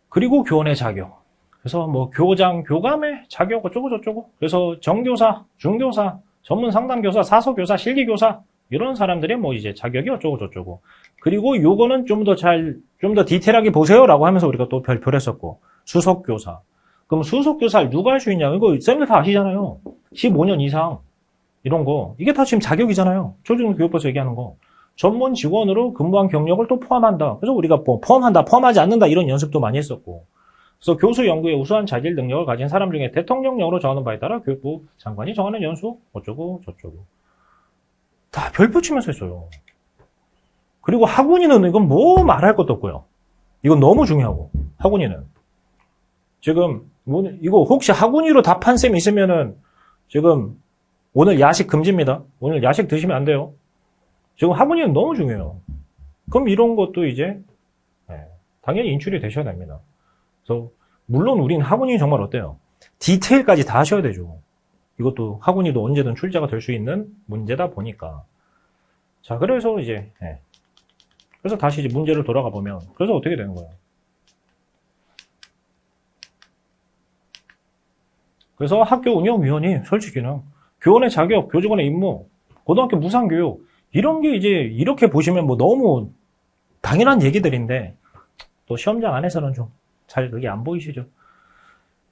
그리고 교원의 자격. 그래서 뭐 교장, 교감의 자격 어쩌고 저쩌고. 그래서 정교사, 중교사, 전문 상담교사, 사서교사, 실기교사 이런 사람들의 뭐 이제 자격이 어쩌고 저쩌고. 그리고 요거는 좀 더 디테일하게 보세요라고 하면서 우리가 또 별표를 했었고. 수석교사. 그럼 수석교사를 누가 할 수 있냐? 이거 쌤들 다 아시잖아요. 15년 이상 이런 거. 이게 다 지금 자격이잖아요. 초중교육법에서 얘기하는 거. 전문 직원으로 근무한 경력을 또 포함한다. 그래서 우리가 뭐 포함한다, 포함하지 않는다 이런 연습도 많이 했었고. 그래서 교수 연구에 우수한 자질 능력을 가진 사람 중에 대통령령으로 정하는 바에 따라 교육부 장관이 정하는 연수 어쩌고 저쩌고. 다 별표 치면서 했어요. 그리고 학원인은 이건 뭐 말할 것도 없고요. 이건 너무 중요하고. 학원인은. 지금 이거 혹시 학원위로 답한 쌤 있으면은 지금 오늘 야식 금지입니다. 오늘 야식 드시면 안 돼요. 지금 학원이는 너무 중요해요. 그럼 이런 것도 이제 당연히 인출이 되셔야 됩니다. 그래서 물론 우리는 학원이 정말 어때요? 디테일까지 다 하셔야 되죠. 이것도 학원이도 언제든 출제가 될 수 있는 문제다 보니까. 자, 그래서 이제 그래서 다시 이제 문제를 돌아가 보면 그래서 어떻게 되는 거예요? 그래서 학교 운영위원이 솔직히는 교원의 자격, 교직원의 임무, 고등학교 무상교육 이런 게 이제 이렇게 보시면 뭐 너무 당연한 얘기들인데 또 시험장 안에서는 좀 잘 그게 안 보이시죠?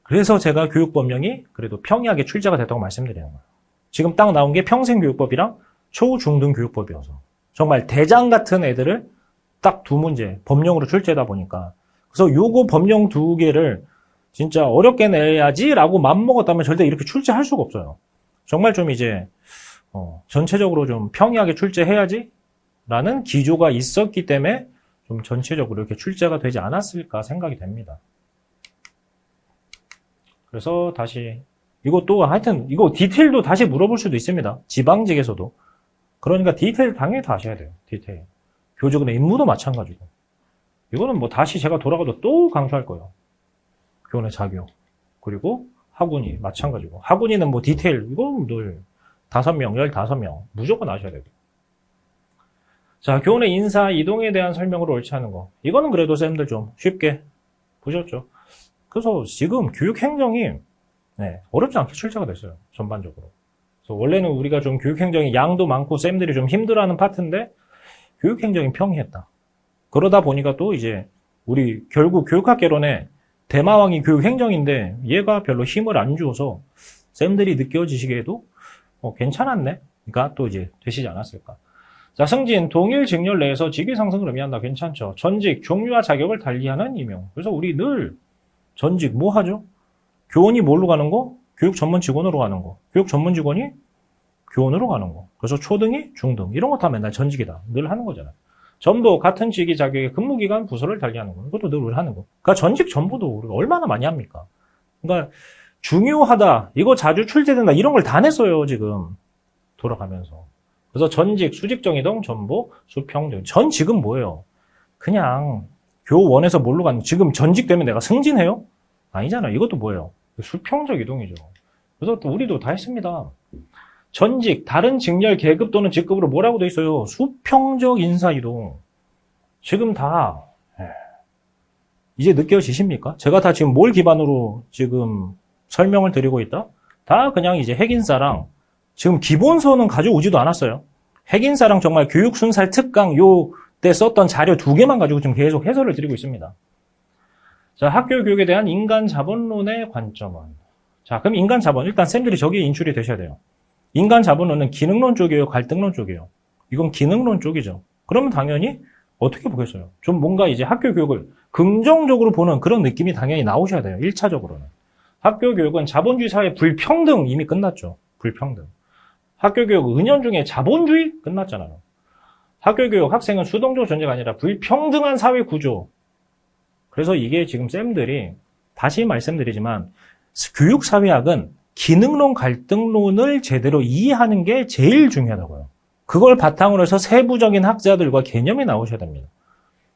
그래서 제가 교육법령이 그래도 평이하게 출제가 됐다고 말씀드리는 거예요. 지금 딱 나온 게 평생교육법이랑 초중등교육법이어서 정말 대장 같은 애들을 딱 두 문제 법령으로 출제하다 보니까 그래서 요거 법령 두 개를 진짜 어렵게 내야지라고 맘먹었다면 절대 이렇게 출제할 수가 없어요. 정말 좀 이제 전체적으로 좀 평이하게 출제해야지 라는 기조가 있었기 때문에 좀 전체적으로 이렇게 출제가 되지 않았을까 생각이 됩니다. 그래서 다시 이것도 하여튼 이거 디테일도 다시 물어볼 수도 있습니다. 지방직에서도. 그러니까 디테일 당연히 다 아셔야 돼요. 디테일. 교직원의 임무도 마찬가지고. 이거는 뭐 다시 제가 돌아가도 또 강조할 거예요. 교원의 자격. 그리고 학원이 마찬가지고. 학원이는 뭐 디테일 이거 늘 5명, 15명 무조건 아셔야 되고. 자, 교원의 인사, 이동에 대한 설명으로 옳지 않은 거. 이거는 그래도 쌤들 좀 쉽게 보셨죠. 그래서 지금 교육행정이 어렵지 않게 출제가 됐어요. 전반적으로. 그래서 원래는 우리가 좀 교육행정이 양도 많고 쌤들이 좀 힘들어하는 파트인데 교육행정이 평이했다. 그러다 보니까 또 이제 우리 결국 교육학개론에 대마왕이 교육행정인데 얘가 별로 힘을 안 주어서 쌤들이 느껴지시기에도 괜찮았네. 그러니까 또 이제 되시지 않았을까. 자, 승진, 동일 직렬 내에서 직위 상승을 의미한다. 괜찮죠. 전직, 종류와 자격을 달리하는 임용. 그래서 우리 늘 전직 뭐 하죠? 교원이 뭘로 가는 거? 교육 전문 직원으로 가는 거. 교육 전문 직원이 교원으로 가는 거. 그래서 초등이 중등. 이런 거 다 맨날 전직이다. 늘 하는 거잖아요. 전부 같은 직위 자격의 근무기간 부서를 달리하는 거. 이것도 늘 하는 거. 그러니까 전직 전부도 우리가 얼마나 많이 합니까? 그러니까 중요하다. 이거 자주 출제된다. 이런 걸 다 냈어요. 지금. 돌아가면서. 그래서 전직, 수직 정의동, 전보, 수평등. 전직은 뭐예요? 그냥 교원에서 뭘로 가는 지금 전직 되면 내가 승진해요? 아니잖아요. 이것도 뭐예요? 수평적 이동이죠. 그래서 또 우리도 다 했습니다. 전직, 다른 직렬 계급 또는 직급으로 뭐라고 돼 있어요? 수평적 인사 이동. 지금 다 이제 느껴지십니까? 제가 다 지금 뭘 기반으로 지금 설명을 드리고 있다? 다 그냥 이제 핵인사랑 지금 기본서는 가져오지도 않았어요. 핵인사랑 정말 교육순살 특강 요 때 썼던 자료 2개만 가지고 지금 계속 해설을 드리고 있습니다. 자, 학교 교육에 대한 인간 자본론의 관점은. 자, 그럼 인간 자본. 일단 쌤들이 저기에 인출이 되셔야 돼요. 인간 자본론은 기능론 쪽이에요? 갈등론 쪽이에요? 이건 기능론 쪽이죠. 그러면 당연히 어떻게 보겠어요? 좀 뭔가 이제 학교 교육을 긍정적으로 보는 그런 느낌이 당연히 나오셔야 돼요. 1차적으로는. 학교 교육은 자본주의 사회 불평등 이미 끝났죠. 불평등. 학교 교육 은연중에 자본주의 끝났잖아요. 학교 교육 학생은 수동적 존재가 아니라 불평등한 사회 구조. 그래서 이게 지금 쌤들이 다시 말씀드리지만 교육사회학은 기능론 갈등론을 제대로 이해하는 게 제일 중요하다고요. 그걸 바탕으로 해서 세부적인 학자들과 개념이 나오셔야 됩니다.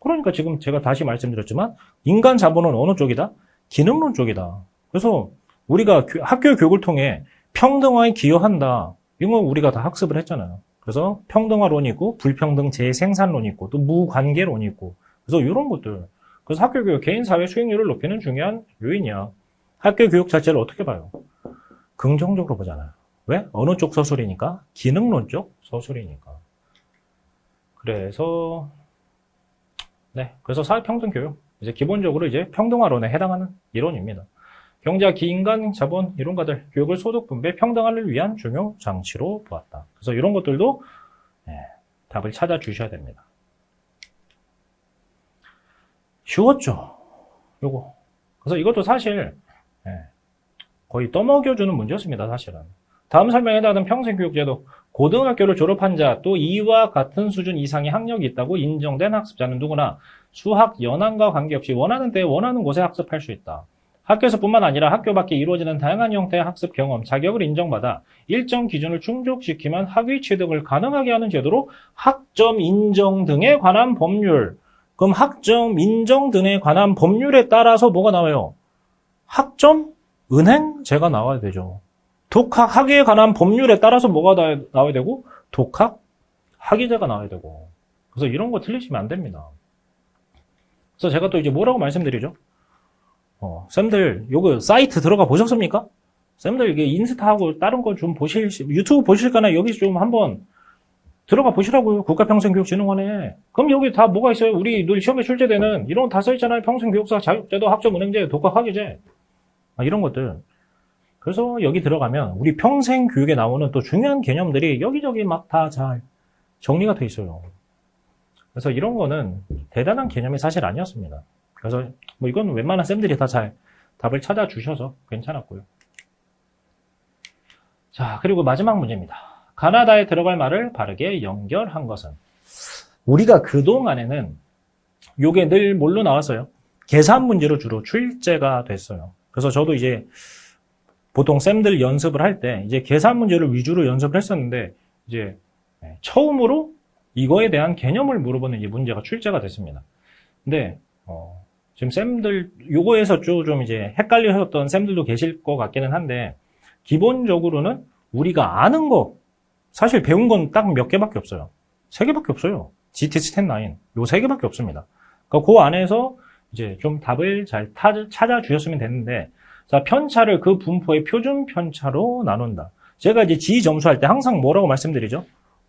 그러니까 지금 제가 다시 말씀드렸지만 인간 자본은 어느 쪽이다? 기능론 쪽이다. 그래서 우리가 학교 교육을 통해 평등화에 기여한다. 이건 우리가 다 학습을 했잖아요. 그래서 평등화론이 있고 불평등 재생산론이 있고 또 무관계론이 있고 그래서 이런 것들. 그래서 학교 교육 개인 사회 수익률을 높이는 중요한 요인이야. 학교 교육 자체를 어떻게 봐요? 긍정적으로 보잖아요. 왜? 어느 쪽 서술이니까? 기능론 쪽 서술이니까. 그래서 그래서 사회평등 교육 이제 기본적으로 이제 평등화론에 해당하는 이론입니다. 경제학, 기인간, 자본, 이론가들, 교육을 소득, 분배, 평등화를 위한 중요 장치로 보았다. 그래서 이런 것들도 답을 찾아주셔야 됩니다. 쉬웠죠? 요거. 그래서 이것도 사실 거의 떠먹여주는 문제였습니다. 사실은. 다음 설명에 해당하는 평생교육제도, 고등학교를 졸업한 자, 또 이와 같은 수준 이상의 학력이 있다고 인정된 학습자는 누구나 수학 연한과 관계없이 원하는 때 원하는 곳에 학습할 수 있다. 학교에서뿐만 아니라 학교 밖에 이루어지는 다양한 형태의 학습 경험, 자격을 인정받아 일정 기준을 충족시키면 학위 취득을 가능하게 하는 제도로 학점 인정 등에 관한 법률. 그럼 학점 인정 등에 관한 법률에 따라서 뭐가 나와요? 학점 은행제가 나와야 되죠. 독학 학위에 관한 법률에 따라서 뭐가 나와야 되고 독학 학위제가 나와야 되고. 그래서 이런 거 틀리시면 안 됩니다. 그래서 제가 또 이제 뭐라고 말씀드리죠? 쌤들, 요거 사이트 들어가 보셨습니까? 쌤들 이게 인스타하고 다른 거 좀 유튜브 보실까나 여기 좀 한번 들어가 보시라고요. 국가평생교육진흥원에. 그럼 여기 다 뭐가 있어요? 우리 늘 시험에 출제되는 이런 거 다 써있잖아요. 평생교육사, 자격제도, 학점은행제, 독학학위제. 이런 것들. 그래서 여기 들어가면 우리 평생교육에 나오는 또 중요한 개념들이 여기저기 막 다 잘 정리가 돼 있어요. 그래서 이런 거는 대단한 개념이 사실 아니었습니다. 그래서 뭐 이건 웬만한 쌤들이 다 잘 답을 찾아주셔서 괜찮았고요. 자, 그리고 마지막 문제입니다. 가나다에 들어갈 말을 바르게 연결한 것은? 우리가 그동안에는 요게 늘 뭘로 나왔어요? 계산 문제로 주로 출제가 됐어요. 그래서 저도 이제 보통 쌤들 연습을 할 때 이제 계산 문제를 위주로 연습을 했었는데 이제 처음으로 이거에 대한 개념을 물어보는 이 문제가 출제가 됐습니다. 근데 지금 쌤들 요거에서 좀 이제 헷갈리셨던 쌤들도 계실 것 같기는 한데 기본적으로는 우리가 아는 거 사실 배운 건 딱 몇 개밖에 없어요. 3개밖에 없어요. GT 스텝 9 요 3개밖에 없습니다. 그러니까 그 안에서 이제 좀 답을 잘 찾아주셨으면 됐는데 자, 편차를 그 분포의 표준 편차로 나눈다. 제가 이제 지 점수할 때 항상 뭐라고 말씀드리죠?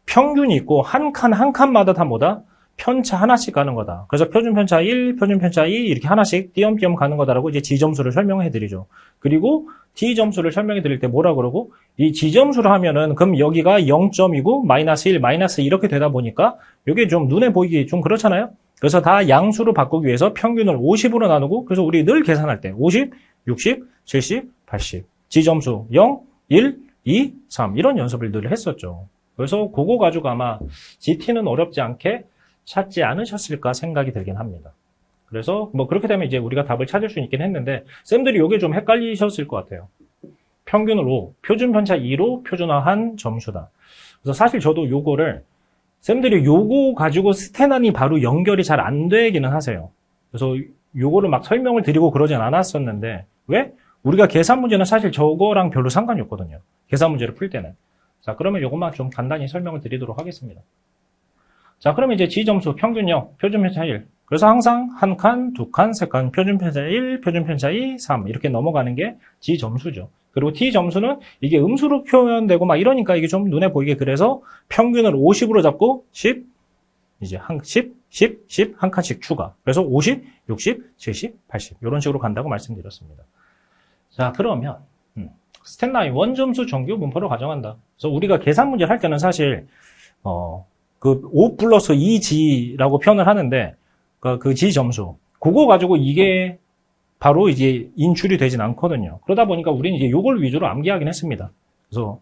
평균이 있고 한 칸마다 다 뭐다? 편차 하나씩 가는 거다. 그래서 표준 편차 1, 표준 편차 2 이렇게 하나씩 띄엄띄엄 가는 거다라고 이제 지 점수를 설명해 드리죠. 그리고 D 점수를 설명해 드릴 때 뭐라 그러고 이 지 점수를 하면은 그럼 여기가 0점이고 마이너스 1, 마이너스 이렇게 되다 보니까 이게 좀 눈에 보이기 좀 그렇잖아요. 그래서 다 양수로 바꾸기 위해서 평균을 50으로 나누고 그래서 우리 늘 계산할 때 50, 60, 70, 80 지 점수 0, 1, 2, 3 이런 연습을 늘 했었죠. 그래서 그거 가지고 아마 GT는 어렵지 않게 찾지 않으셨을까 생각이 들긴 합니다. 그래서 뭐 그렇게 되면 이제 우리가 답을 찾을 수 있긴 했는데 쌤들이 이게 좀 헷갈리셨을 것 같아요. 평균을 5, 표준 편차 2로 표준화한 점수다. 그래서 사실 저도 요거를 쌤들이 요거 가지고 스테난이 바로 연결이 잘 안 되기는 하세요. 그래서 요거를 막 설명을 드리고 그러진 않았었는데 왜? 우리가 계산 문제는 사실 저거랑 별로 상관이 없거든요. 계산 문제를 풀 때는. 자, 그러면 요것만 좀 간단히 설명을 드리도록 하겠습니다. 자, 그러면 이제 지점수 평균 0, 표준 편차 1. 그래서 항상 한 칸, 두 칸, 세 칸, 표준 편차 1, 표준 편차 2, 3 이렇게 넘어가는 게 지점수죠. 그리고 T점수는 이게 음수로 표현되고 막 이러니까 이게 좀 눈에 보이게 그래서 평균을 50으로 잡고 10, 이제 한 10, 10, 10 한 칸씩 추가. 그래서 50, 60, 70, 80 이런 식으로 간다고 말씀드렸습니다. 자, 그러면 스탠라인 원점수 정규 분포를 가정한다. 그래서 우리가 계산 문제를 할 때는 사실 그 5 플러스 2g라고 표현을 하는데 그 g 점수 그거 가지고 이게 바로 이제 인출이 되진 않거든요. 그러다 보니까 우리는 이제 요걸 위주로 암기하긴 했습니다. 그래서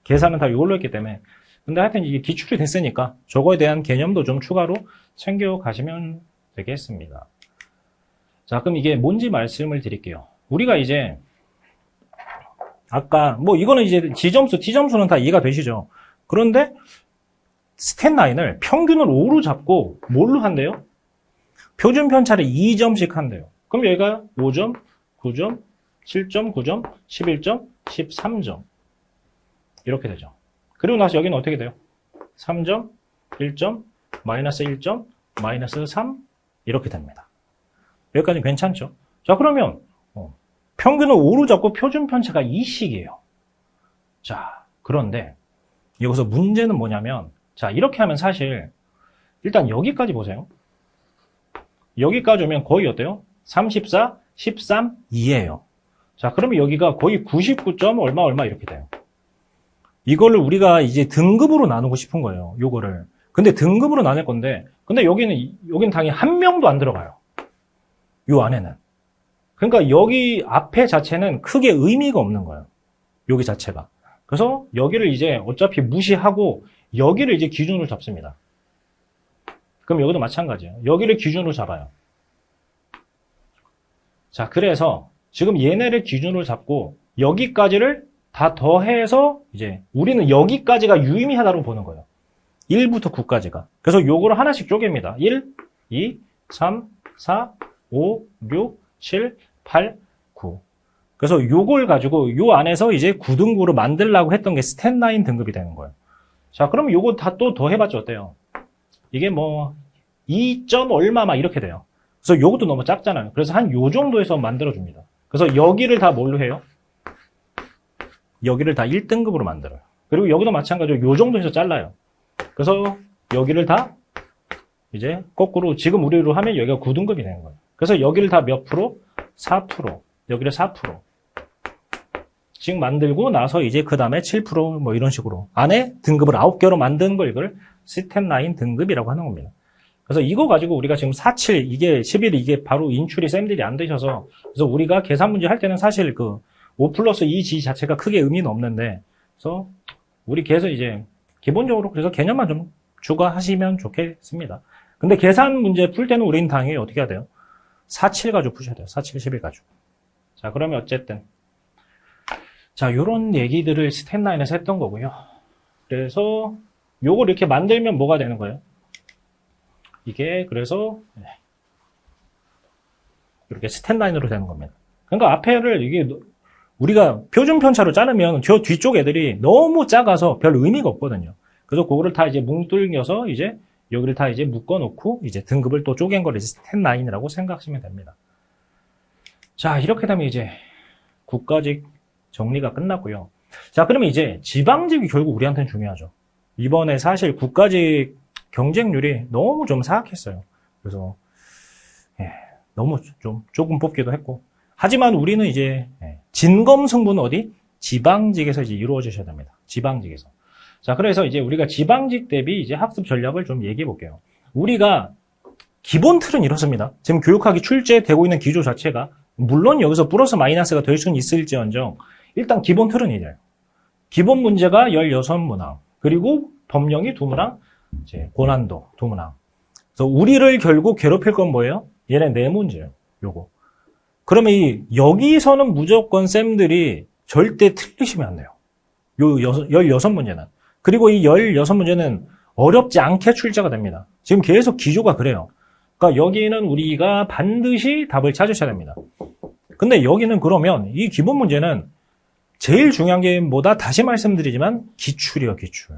계산은 다 요걸로 했기 때문에 근데 하여튼 이게 기출이 됐으니까 저거에 대한 개념도 좀 추가로 챙겨 가시면 되겠습니다. 자, 그럼 이게 뭔지 말씀을 드릴게요. 우리가 이제 아까 뭐 이거는 이제 G점수, T점수는 다 이해가 되시죠? 그런데 스탠라인을 평균을 5로 잡고 뭘로 한대요? 표준 편차를 2점씩 한대요. 그럼 여기가 5점, 9점, 7점, 9점, 11점, 13점 이렇게 되죠. 그리고 나서 여기는 어떻게 돼요? 3점, 1점, 마이너스 1점, 마이너스 3 이렇게 됩니다. 여기까지 괜찮죠? 자, 그러면 평균을 5로 잡고 표준 편차가 2씩이에요. 자, 그런데 여기서 문제는 뭐냐면 자, 이렇게 하면 사실 일단 여기까지 보세요. 여기까지 오면 거의 어때요? 34, 13, 2예요. 자, 그러면 여기가 거의 99점 얼마 이렇게 돼요. 이거를 우리가 이제 등급으로 나누고 싶은 거예요. 요거를. 근데 등급으로 나눌 건데 근데 여기는 당연히 한 명도 안 들어가요. 요 안에는. 그러니까 여기 앞에 자체는 크게 의미가 없는 거예요. 여기 자체가. 그래서 여기를 이제 어차피 무시하고 여기를 이제 기준으로 잡습니다. 그럼 여기도 마찬가지예요. 여기를 기준으로 잡아요. 자, 그래서 지금 얘네를 기준으로 잡고 여기까지를 다 더해서 이제 우리는 여기까지가 유의미하다고 보는 거예요. 1부터 9까지가. 그래서 요거를 하나씩 쪼갭니다. 1, 2, 3, 4, 5, 6, 7, 8, 9. 그래서 요걸 가지고 요 안에서 이제 9등급으로 만들려고 했던 게 스탯9 등급이 되는 거예요. 자, 그럼 요거 다 또 더해봤자 어때요? 이게 뭐 2점 얼마 막 이렇게 돼요. 그래서 요것도 너무 작잖아요. 그래서 한 요 정도에서 만들어줍니다. 그래서 여기를 다 뭘로 해요? 여기를 다 1등급으로 만들어요. 그리고 여기도 마찬가지로 요 정도에서 잘라요. 그래서 여기를 다 이제 거꾸로 지금 우리로 하면 여기가 9등급이 되는 거예요. 그래서 여기를 다 몇 프로? 4%. 여기를 4%. 지금 만들고 나서 이제 그 다음에 7% 이런 식으로 안에 등급을 9개로 만드는 걸 이걸 스탯9 등급이라고 하는 겁니다. 그래서 이거 가지고 우리가 지금 47, 이게 11, 이게 바로 인출이 쌤들이 안 되셔서 그래서 우리가 계산 문제 할 때는 사실 그 5 플러스 2G 자체가 크게 의미는 없는데 그래서 우리 계속 이제 기본적으로 그래서 개념만 좀 추가하시면 좋겠습니다. 근데 계산 문제 풀 때는 우리는 당연히 어떻게 해야 돼요? 47 가지고 푸셔야 돼요. 47, 11 가지고. 자, 그러면 어쨌든. 자, 요런 얘기들을 스탯9에서 했던 거고요. 그래서 요걸 이렇게 만들면 뭐가 되는 거예요? 이게 그래서 이렇게 스탯9으로 되는 겁니다. 그러니까 앞에를 이게 우리가 표준 편차로 자르면 저 뒤쪽 애들이 너무 작아서 별 의미가 없거든요. 그래서 그거를 다 이제 뭉뚱겨서 이제 여기를 다 이제 묶어놓고 이제 등급을 또 쪼갠 걸 이제 스탯9이라고 생각하시면 됩니다. 자, 이렇게 되면 이제 국가직 정리가 끝났고요. 자, 그러면 이제 지방직이 결국 우리한테는 중요하죠. 이번에 사실 국가직 경쟁률이 너무 좀 사악했어요. 그래서 너무 좀 조금 뽑기도 했고. 하지만 우리는 이제 진검 승부는 어디? 지방직에서 이제 이루어지셔야 됩니다. 지방직에서. 자, 그래서 이제 우리가 지방직 대비 이제 학습 전략을 좀 얘기해 볼게요. 우리가 기본 틀은 이렇습니다. 지금 교육학이 출제되고 있는 기조 자체가 물론 여기서 플러스 마이너스가 될 수는 있을지언정 일단 기본 틀은 이래요. 기본 문제가 16문항, 그리고 법령이 2문항, 이제 고난도 2문항. 그래서 우리를 결국 괴롭힐 건 뭐예요? 얘네 4문제예요. 요거. 그러면 여기서는 무조건 쌤들이 절대 틀리시면 안 돼요. 요 16문제는. 그리고 이 16문제는 어렵지 않게 출제가 됩니다. 지금 계속 기조가 그래요. 그러니까 여기는 우리가 반드시 답을 찾으셔야 됩니다. 근데 여기는 그러면 이 기본 문제는 제일 중요한 게 뭐다? 다시 말씀드리지만 기출이에요, 기출.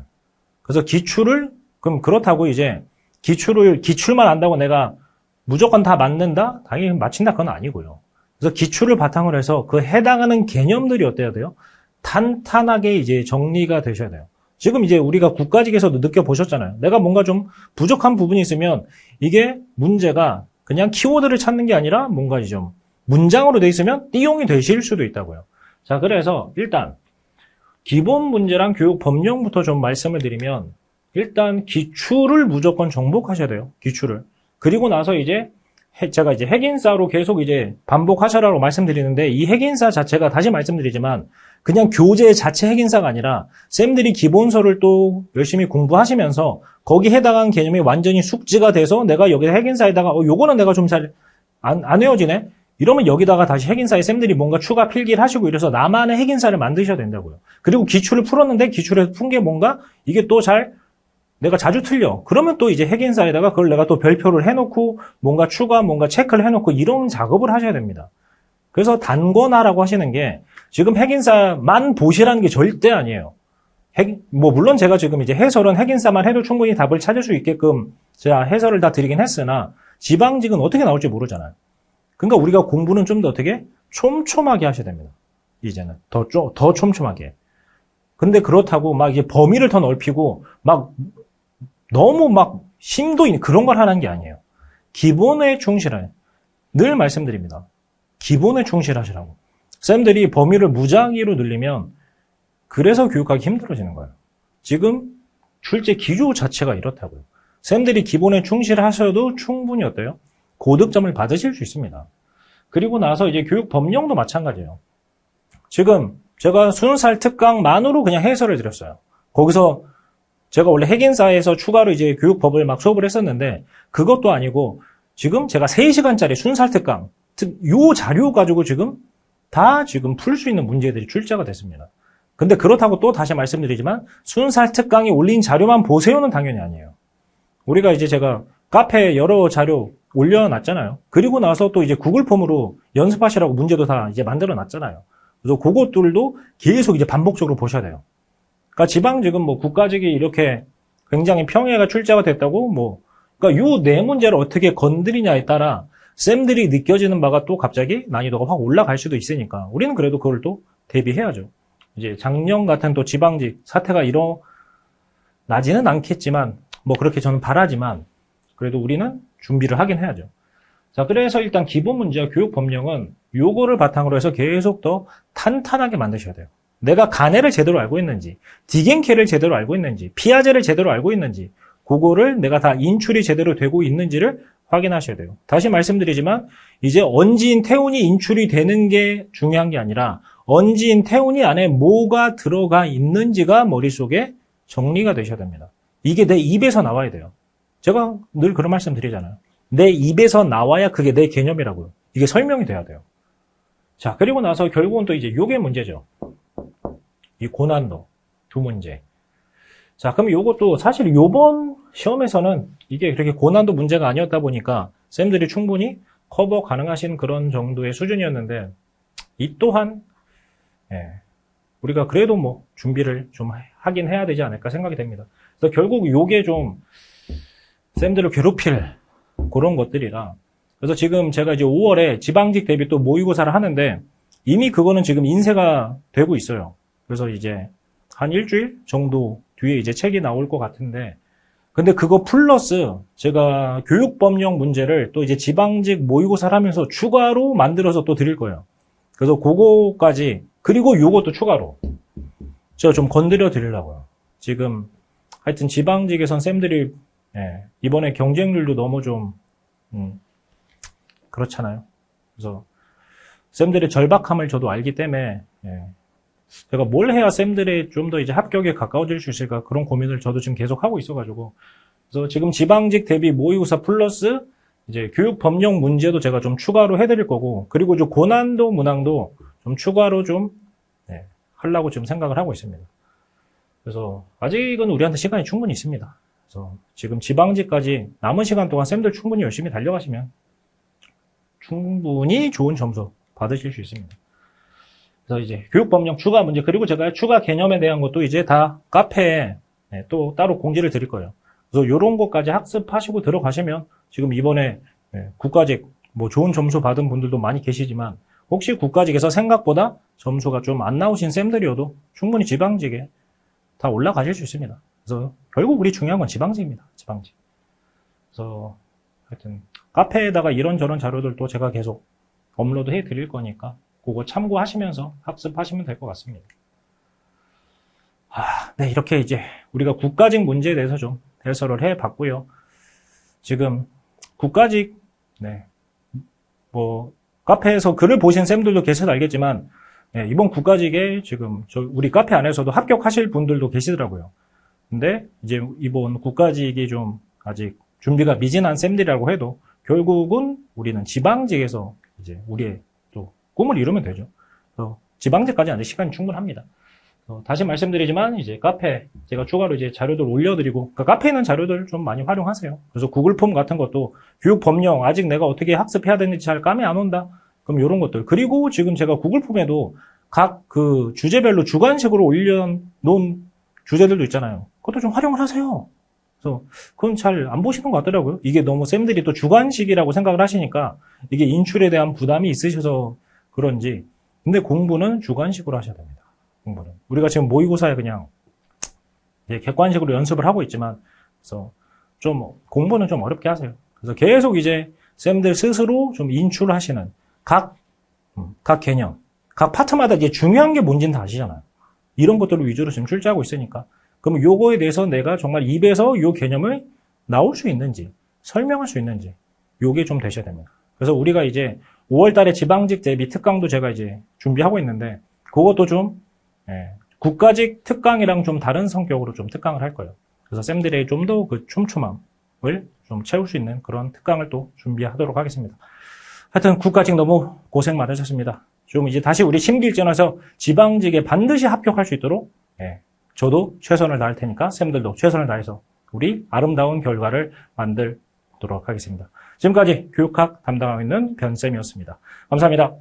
그래서 기출을, 그럼 그렇다고 이제 기출만 안다고 내가 무조건 다 맞는다? 당연히 맞힌다? 그건 아니고요. 그래서 기출을 바탕으로 해서 그 해당하는 개념들이 어때야 돼요? 탄탄하게 이제 정리가 되셔야 돼요. 지금 이제 우리가 국가직에서도 느껴보셨잖아요. 내가 뭔가 좀 부족한 부분이 있으면 이게 문제가 그냥 키워드를 찾는 게 아니라 뭔가 좀 문장으로 돼 있으면 띠용이 되실 수도 있다고요. 자, 그래서 일단 기본 문제랑 교육 법령부터 좀 말씀을 드리면 일단 기출을 무조건 정복하셔야 돼요. 기출을. 그리고 나서 이제 제가 이제 핵인싸로 계속 이제 반복하셔라고 말씀드리는데 이 핵인싸 자체가 다시 말씀드리지만 그냥 교재 자체 핵인싸가 아니라 쌤들이 기본서를 또 열심히 공부하시면서 거기 해당한 개념이 완전히 숙지가 돼서 내가 여기 핵인싸에다가 요거는 내가 좀 잘 안 외워지네? 이러면 여기다가 다시 핵인싸에 쌤들이 뭔가 추가 필기를 하시고 이래서 나만의 핵인싸를 만드셔야 된다고요. 그리고 기출을 풀었는데 기출에 푼 게 뭔가 이게 또 잘 내가 자주 틀려. 그러면 또 이제 핵인싸에다가 그걸 내가 또 별표를 해놓고 뭔가 추가 뭔가 체크를 해놓고 이런 작업을 하셔야 됩니다. 그래서 단권화라고 하시는 게 지금 핵인싸만 보시라는 게 절대 아니에요. 물론 제가 지금 이제 해설은 핵인싸만 해도 충분히 답을 찾을 수 있게끔 제가 해설을 다 드리긴 했으나 지방직은 어떻게 나올지 모르잖아요. 그러니까 우리가 공부는 좀 더 어떻게 촘촘하게 하셔야 됩니다. 이제는 더 촘촘하게. 근데 그렇다고 막 이제 범위를 더 넓히고 막 너무 막 심도 있는 그런 걸 하는 게 아니에요. 기본에 충실해. 늘 말씀드립니다. 기본에 충실하시라고. 쌤들이 범위를 무작위로 늘리면 그래서 교육하기 힘들어지는 거예요. 지금 출제 기조 자체가 이렇다고요. 쌤들이 기본에 충실하셔도 충분히 어때요? 고득점을 받으실 수 있습니다. 그리고 나서 이제 교육 법령도 마찬가지예요. 지금 제가 순살 특강만으로 그냥 해설을 드렸어요. 거기서 제가 원래 핵인싸에서 추가로 이제 교육법을 막 수업을 했었는데 그것도 아니고 지금 제가 3시간짜리 순살 특강 요 자료 가지고 지금 다 지금 풀 수 있는 문제들이 출제가 됐습니다. 근데 그렇다고 또 다시 말씀드리지만 순살 특강에 올린 자료만 보세요는 당연히 아니에요. 우리가 이제 제가 카페에 여러 자료 올려놨잖아요. 그리고 나서 또 이제 구글 폼으로 연습하시라고 문제도 다 이제 만들어 놨잖아요. 그래서 그것들도 계속 이제 반복적으로 보셔야 돼요. 그러니까 지방직은 뭐 국가직이 이렇게 굉장히 평해가 출제가 됐다고 그러니까 요 네 문제를 어떻게 건드리냐에 따라 쌤들이 느껴지는 바가 또 갑자기 난이도가 확 올라갈 수도 있으니까 우리는 그래도 그걸 또 대비해야죠. 이제 작년 같은 또 지방직 사태가 일어나지는 않겠지만 그렇게 저는 바라지만 그래도 우리는 준비를 하긴 해야죠. 자, 그래서 일단 기본 문제와 교육 법령은 요거를 바탕으로 해서 계속 더 탄탄하게 만드셔야 돼요. 내가 가네를 제대로 알고 있는지, 디겐케를 제대로 알고 있는지, 피아제를 제대로 알고 있는지, 그거를 내가 다 인출이 제대로 되고 있는지를 확인하셔야 돼요. 다시 말씀드리지만 이제 언지인 태운이 인출이 되는 게 중요한 게 아니라 언지인 태운이 안에 뭐가 들어가 있는지가 머릿속에 정리가 되셔야 됩니다. 이게 내 입에서 나와야 돼요. 제가 늘 그런 말씀 드리잖아요. 내 입에서 나와야 그게 내 개념이라고요. 이게 설명이 돼야 돼요. 자, 그리고 나서 결국은 또 이제 요게 문제죠. 이 고난도 두 문제. 자, 그럼 요것도 사실 요번 시험에서는 이게 그렇게 고난도 문제가 아니었다 보니까 쌤들이 충분히 커버 가능하신 그런 정도의 수준이었는데 이 또한 우리가 그래도 준비를 좀 하긴 해야 되지 않을까 생각이 됩니다. 그래서 결국 요게 좀 쌤들을 괴롭힐 그런 것들이라 그래서 지금 제가 이제 5월에 지방직 대비 또 모의고사를 하는데 이미 그거는 지금 인쇄가 되고 있어요. 그래서 이제 한 일주일 정도 뒤에 이제 책이 나올 것 같은데 근데 그거 플러스 제가 교육법령 문제를 또 이제 지방직 모의고사를 하면서 추가로 만들어서 또 드릴 거예요. 그래서 그거까지 그리고 요것도 추가로 제가 좀 건드려 드리려고요. 지금 하여튼 지방직에선 쌤들이 이번에 경쟁률도 너무 좀 그렇잖아요. 그래서 쌤들의 절박함을 저도 알기 때문에 제가 뭘 해야 쌤들이 좀 더 이제 합격에 가까워질 수 있을까 그런 고민을 저도 지금 계속 하고 있어가지고 그래서 지금 지방직 대비 모의고사 플러스 이제 교육법령 문제도 제가 좀 추가로 해드릴 거고 그리고 좀 고난도 문항도 좀 추가로 좀 하려고 지금 생각을 하고 있습니다. 그래서 아직은 우리한테 시간이 충분히 있습니다. 그래서 지금 지방직까지 남은 시간 동안 쌤들 충분히 열심히 달려가시면 충분히 좋은 점수 받으실 수 있습니다. 그래서 이제 교육법령 추가 문제 그리고 제가 추가 개념에 대한 것도 이제 다 카페에 또 따로 공지를 드릴 거예요. 그래서 이런 것까지 학습하시고 들어가시면 지금 이번에 국가직 좋은 점수 받은 분들도 많이 계시지만 혹시 국가직에서 생각보다 점수가 좀 안 나오신 쌤들이어도 충분히 지방직에 다 올라가실 수 있습니다. 그래서 결국 우리 중요한 건 지방직입니다. 지방직. 그래서 하여튼 카페에다가 이런저런 자료들도 제가 계속 업로드 해 드릴 거니까 그거 참고하시면서 학습하시면 될 것 같습니다. 네, 이렇게 이제 우리가 국가직 문제에 대해서 좀 해설을 해 봤고요. 지금 국가직, 카페에서 글을 보신 쌤들도 계셔서 알겠지만, 이번 국가직에 지금 우리 카페 안에서도 합격하실 분들도 계시더라고요. 근데 이제 이번 국가직이 좀 아직 준비가 미진한 쌤들이라고 해도 결국은 우리는 지방직에서 이제 우리의 또 꿈을 이루면 되죠. 그래서 지방직까지 아직 시간이 충분합니다. 다시 말씀드리지만 이제 카페 제가 추가로 이제 자료들 올려드리고 그러니까 카페에 있는 자료들 좀 많이 활용하세요. 그래서 구글 폼 같은 것도 교육 법령 아직 내가 어떻게 학습해야 되는지 잘 감이 안 온다. 그럼 이런 것들 그리고 지금 제가 구글 폼에도 각 그 주제별로 주관식으로 올려놓은 주제들도 있잖아요. 그것도 좀 활용을 하세요. 그래서 그건 잘 안 보시는 것 같더라고요. 이게 너무 쌤들이 또 주관식이라고 생각을 하시니까 이게 인출에 대한 부담이 있으셔서 그런지 근데 공부는 주관식으로 하셔야 됩니다. 공부는. 우리가 지금 모의고사에 그냥 객관식으로 연습을 하고 있지만 그래서 좀 공부는 좀 어렵게 하세요. 그래서 계속 이제 쌤들 스스로 좀 인출하시는 각 개념, 각 파트마다 이제 중요한 게 뭔지는 다 아시잖아요. 이런 것들을 위주로 지금 출제하고 있으니까 그럼 요거에 대해서 내가 정말 입에서 요 개념을 나올 수 있는지 설명할 수 있는지 요게 좀 되셔야 됩니다. 그래서 우리가 이제 5월 달에 지방직 대비 특강도 제가 이제 준비하고 있는데 그것도 좀 국가직 특강이랑 좀 다른 성격으로 좀 특강을 할 거예요. 그래서 쌤들의 좀 더 그 촘촘함을 좀 채울 수 있는 그런 특강을 또 준비하도록 하겠습니다. 하여튼 국가직 너무 고생 많으셨습니다. 좀 이제 다시 우리 심기일전에서 지방직에 반드시 합격할 수 있도록 저도 최선을 다할 테니까 쌤들도 최선을 다해서 우리 아름다운 결과를 만들도록 하겠습니다. 지금까지 교육학 담당하고 있는 변쌤이었습니다. 감사합니다.